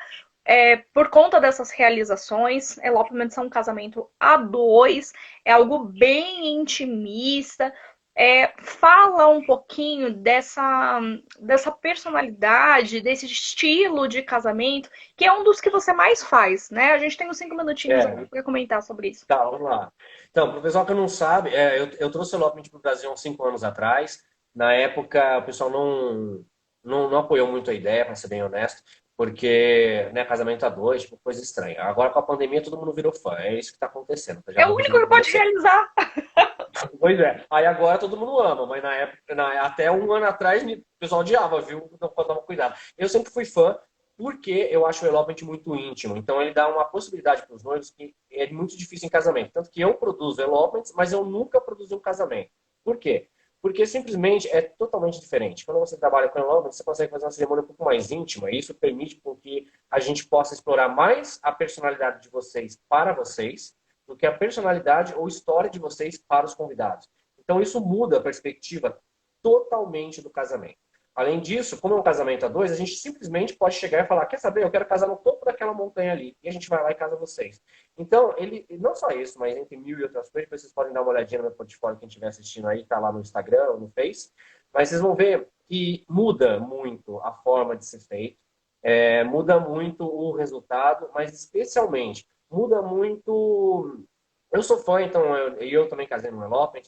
por conta dessas realizações, elopements são um casamento a dois, é algo bem intimista, fala um pouquinho dessa personalidade, desse estilo de casamento, que é um dos que você mais faz, né? A gente tem uns 5 minutinhos aqui É, para comentar sobre isso. tá, vamos lá. Então, para o pessoal que não sabe, eu trouxe o Elopement para o Brasil há uns 5 anos atrás. Na época, o pessoal não apoiou muito a ideia, para ser bem honesto, porque, né, casamento a dois, tipo, coisa estranha. Agora, com a pandemia, todo mundo virou fã. É isso que está acontecendo. Já É o vou único resumir que para pode você. realizar. Pois é. Aí agora todo mundo ama, mas na época, até um ano atrás, o pessoal odiava, viu? Então, toma cuidado. Eu sempre fui fã, porque eu acho o elopement muito íntimo. Então, ele dá uma possibilidade para os noivos que é muito difícil em casamento. Tanto que eu produzo elopements, mas eu nunca produzi um casamento. Por quê? Porque simplesmente é totalmente diferente. Quando você trabalha com elopement, você consegue fazer uma cerimônia um pouco mais íntima, e isso permite com que a gente possa explorar mais a personalidade de vocês para vocês, do que a personalidade ou história de vocês para os convidados. Então, isso muda a perspectiva totalmente do casamento. Além disso, como é um casamento a dois, a gente simplesmente pode chegar e falar: quer saber, eu quero casar no topo daquela montanha ali. E a gente vai lá e casa vocês. Então, ele não só isso, mas entre mil e outras coisas, depois vocês podem dar uma olhadinha no meu portfólio, quem estiver assistindo aí, tá lá no Instagram ou no Face. Mas vocês vão ver que muda muito a forma de ser feito, muda muito o resultado, mas especialmente muda muito. Eu sou fã, então eu também casei no Elopement.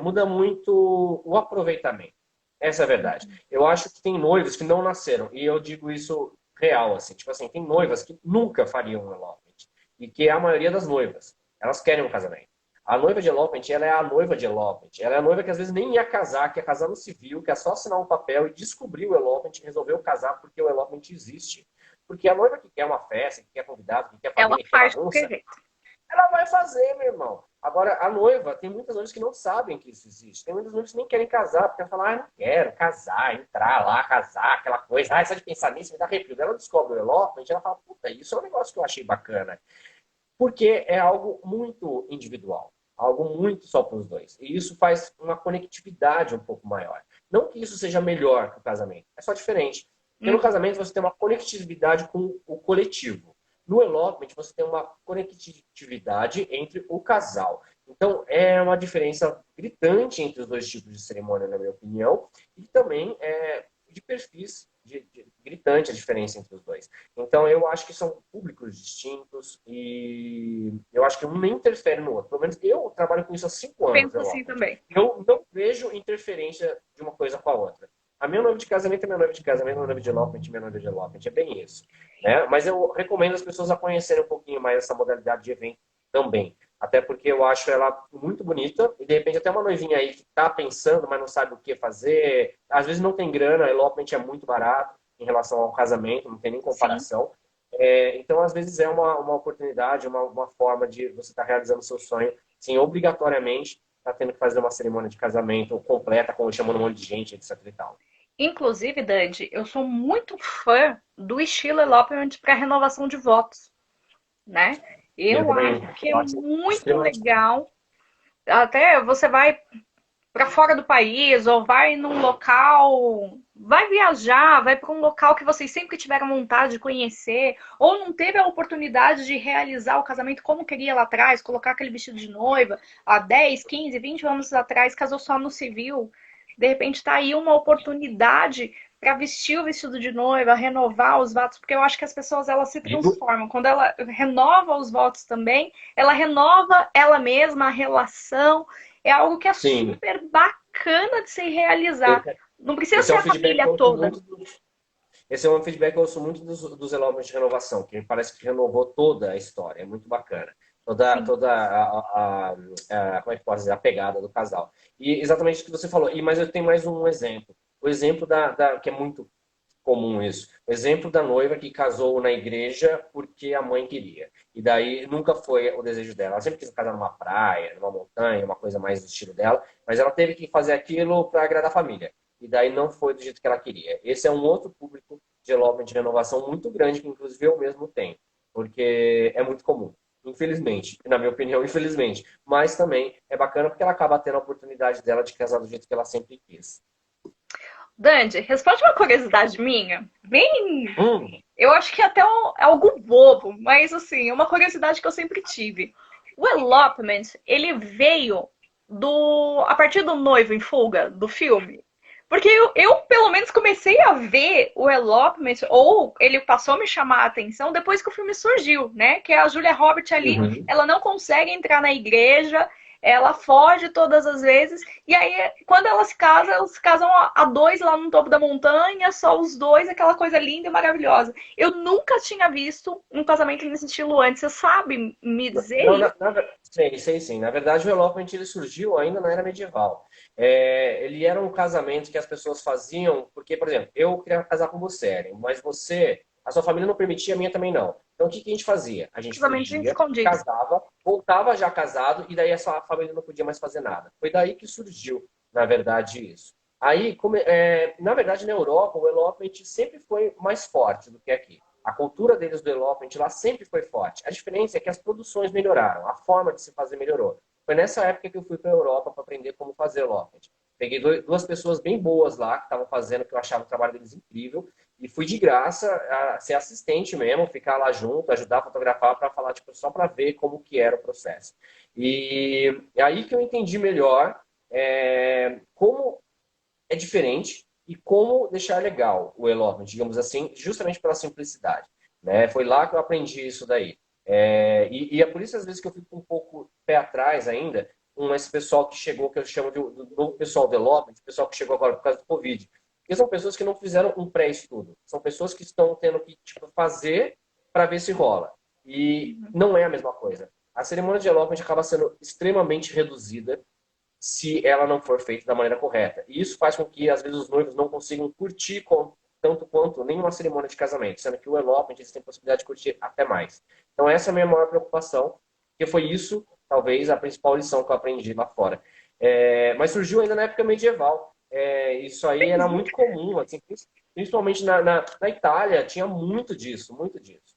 Muda muito o aproveitamento. Essa é a verdade. Eu acho que tem noivos que não nasceram, e eu digo isso real, assim. Tipo assim, tem noivas que nunca fariam um elopement. E que é a maioria das noivas. Elas querem um casamento. A noiva de elopement, ela é a noiva de elopement. Ela é a noiva que às vezes nem ia casar, quer casar no civil, quer só assinar um papel e descobrir o elopement, resolveu casar porque o elopement existe. Porque a noiva que quer uma festa, que quer convidado, que quer Ela família, que quer faz de qualquer bagunça, jeito. ela vai fazer, meu irmão. Agora, a noiva, tem muitas noivas que não sabem que isso existe. Tem muitas noivas que nem querem casar, porque ela fala: não quero casar, entrar lá, casar, aquela coisa. Só de pensar nisso me dá arrepio. Ela descobre o elopement, ela fala: puta, isso é um negócio que eu achei bacana. Porque é algo muito individual, algo muito só para os dois. E isso faz uma conectividade um pouco maior. Não que isso seja melhor que o casamento, é só diferente. Porque no Uhum. casamento você tem uma conectividade com o coletivo. No elopement você tem uma conectividade entre o casal. Então é uma diferença gritante entre os dois tipos de cerimônia, na minha opinião, e também de perfis gritante a diferença entre os dois. Então, eu acho que são públicos distintos e eu acho que um nem interfere no outro. Pelo menos eu trabalho com isso há 5 anos, Penso assim Elopement. também. Eu não vejo interferência de uma coisa com a outra. A minha noiva de casamento é minha noiva de casamento, minha noiva de elopement, minha noiva de elopement. É bem isso. Né? Mas eu recomendo as pessoas a conhecerem um pouquinho mais essa modalidade de evento também. Até porque eu acho ela muito bonita e de repente até uma noivinha aí que está pensando, mas não sabe o que fazer. Às vezes não tem grana, elopement é muito barato em relação ao casamento, não tem nem Sim. comparação. Então, às vezes, é uma oportunidade, uma forma de você estar realizando o seu sonho, sem obrigatoriamente estar tendo que fazer uma cerimônia de casamento completa, como chamando um monte de gente, etc e tal. Inclusive, Dante, eu sou muito fã do estilo elopement para renovação de votos, né? Eu Eu acho também que é acho muito extremamente. legal. Até você vai para fora do país ou vai num local vai viajar, vai para um local que vocês sempre tiveram vontade de conhecer, ou não teve a oportunidade de realizar o casamento como queria lá atrás, colocar aquele vestido de noiva há 10, 15, 20 anos atrás, casou só no civil. De repente está aí uma oportunidade para vestir o vestido de noiva, renovar os votos, porque eu acho que as pessoas elas se transformam. Quando ela renova os votos também, ela renova ela mesma, a relação. É algo que é Sim. super bacana de se realizar. Não precisa Esse ser é um a feedback que família eu ouço toda. muito esse é um feedback que eu ouço muito dos elopements de renovação, que parece que renovou toda a história, é muito bacana. Sim. Como é que posso dizer, a pegada do casal. E exatamente o que você falou. Mas eu tenho mais um exemplo. O exemplo que é muito comum isso. O exemplo da noiva que casou na igreja porque a mãe queria. E daí nunca foi o desejo dela. Ela sempre quis casar numa praia, numa montanha, uma coisa mais do estilo dela, mas ela teve que fazer aquilo para agradar a família. E daí não foi do jeito que ela queria. Esse é um outro público de elopement de renovação muito grande, que inclusive eu mesmo tenho, porque é muito comum. Infelizmente, na minha opinião, infelizmente. Mas também é bacana porque ela acaba tendo a oportunidade dela de casar do jeito que ela sempre quis. Dandy, responde uma curiosidade minha. Bem. Hum, Eu acho que é até algo bobo, mas assim, é uma curiosidade que eu sempre tive. O elopement, ele veio a partir do Noivo em Fuga, do filme. Porque eu, pelo menos, comecei a ver o elopement, ou ele passou a me chamar a atenção depois que o filme surgiu, né? Que a Julia Roberts ali, uhum. ela não consegue entrar na igreja, ela foge todas as vezes, e aí, quando elas se casam a dois lá no topo da montanha, só os dois, aquela coisa linda e maravilhosa. Eu nunca tinha visto um casamento nesse estilo antes. Você sabe me dizer Não, isso? sei, sei sim. Na verdade, o elopement ele surgiu ainda na era medieval. Ele era um casamento que as pessoas faziam, porque, por exemplo, eu queria casar com você, Eren, mas a sua família não permitia, a minha também não. Então, o que que a gente fazia? A gente Casamento fugia, escondido. casava, voltava já casado, e daí a sua família não podia mais fazer nada. Foi daí que surgiu, na verdade, isso. Aí, na verdade, na Europa, o elopement sempre foi mais forte do que aqui. A cultura deles do elopement lá sempre foi forte. A diferença é que as produções melhoraram, a forma de se fazer melhorou. Foi nessa época que eu fui para a Europa para aprender como fazer elopement. Peguei duas pessoas bem boas lá que estavam fazendo, que eu achava o trabalho deles incrível, e fui de graça a ser assistente mesmo, ficar lá junto, ajudar a fotografar para falar tipo, só para ver como que era o processo. E é aí que eu entendi melhor como é diferente e como deixar legal o elopement, digamos assim, justamente pela simplicidade. Né? Foi lá que eu aprendi isso daí. E é por isso, às vezes, que eu fico um pouco pé atrás ainda com esse pessoal que chegou, que eu chamo do novo pessoal do elopement, o pessoal que chegou agora por causa do Covid. Porque são pessoas que não fizeram um pré-estudo. São pessoas que estão tendo que tipo, fazer para ver se rola. E não é a mesma coisa. A cerimônia de elopement acaba sendo extremamente reduzida se ela não for feita da maneira correta. E isso faz com que, às vezes, os noivos não consigam curtir tanto quanto nenhuma cerimônia de casamento, sendo que o elopement eles têm possibilidade de curtir até mais. Então, essa é a minha maior preocupação, porque foi isso, talvez, a principal lição que eu aprendi lá fora. Mas surgiu ainda na época medieval. Isso aí era muito comum, assim, principalmente na Itália, tinha muito disso, muito disso.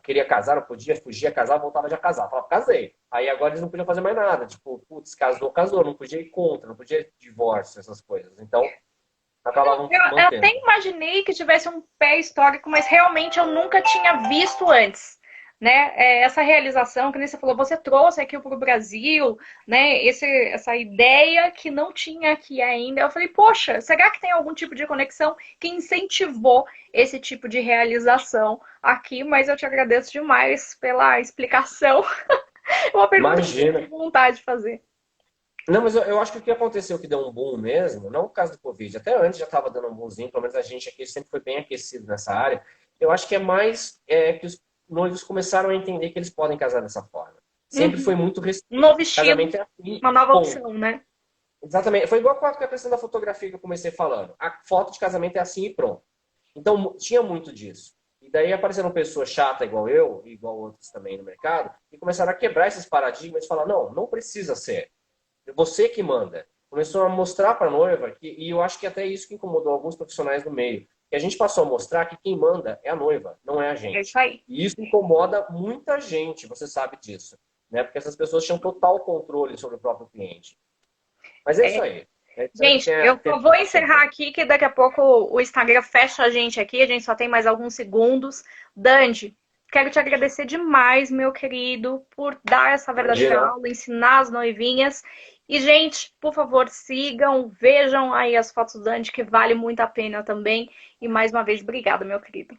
Queria casar, não podia, fugia, casar, voltava já casar. Falava, casei. Aí agora eles não podiam fazer mais nada. Tipo, putz, casou, casou, não podia ir contra, não podia ir divórcio, essas coisas. Então, acabavam Eu até mantendo. imaginei que tivesse um pé histórico, mas realmente eu nunca tinha visto antes. Né? Essa realização que nem você falou, você trouxe aqui para o Brasil, né? Essa ideia que não tinha aqui ainda. Eu falei, poxa, será que tem algum tipo de conexão que incentivou esse tipo de realização aqui? Mas eu te agradeço demais pela explicação. É uma pergunta que eu Imagina. tenho vontade de fazer. Não, mas eu acho que o que aconteceu que deu um boom mesmo, não por causa do Covid, até antes já estava dando um boomzinho, pelo menos a gente aqui sempre foi bem aquecido nessa área. Eu acho que é mais que os noivos começaram a entender que eles podem casar dessa forma. Sempre foi Uhum. muito Um restrito. novo estilo, Casamento é assim, uma nova ponto. opção, né? Exatamente. Foi igual com a questão da fotografia que eu comecei falando. A foto de casamento é assim e pronto. Então, tinha muito disso. E daí apareceram pessoas chatas igual eu, igual outros também no mercado, e começaram a quebrar esses paradigmas e falar, não, não precisa ser. É você que manda. Começou a mostrar para a noiva, e eu acho que até isso que incomodou alguns profissionais do meio, que a gente passou a mostrar que quem manda é a noiva, não é a É isso gente. aí. E isso incomoda muita gente, você sabe disso. Né? Porque essas pessoas tinham total controle sobre o próprio cliente. Mas é isso É, aí. Espero Gente, eu só vou encerrar aqui, que daqui a pouco o Instagram fecha a gente aqui, a gente só tem mais alguns segundos. Dandy, quero te agradecer demais, meu querido, por dar essa verdadeira Imagina. aula, ensinar as noivinhas. E, gente, por favor, sigam, vejam aí as fotos do Dandy, que vale muito a pena também. E mais uma vez, obrigada, meu querido.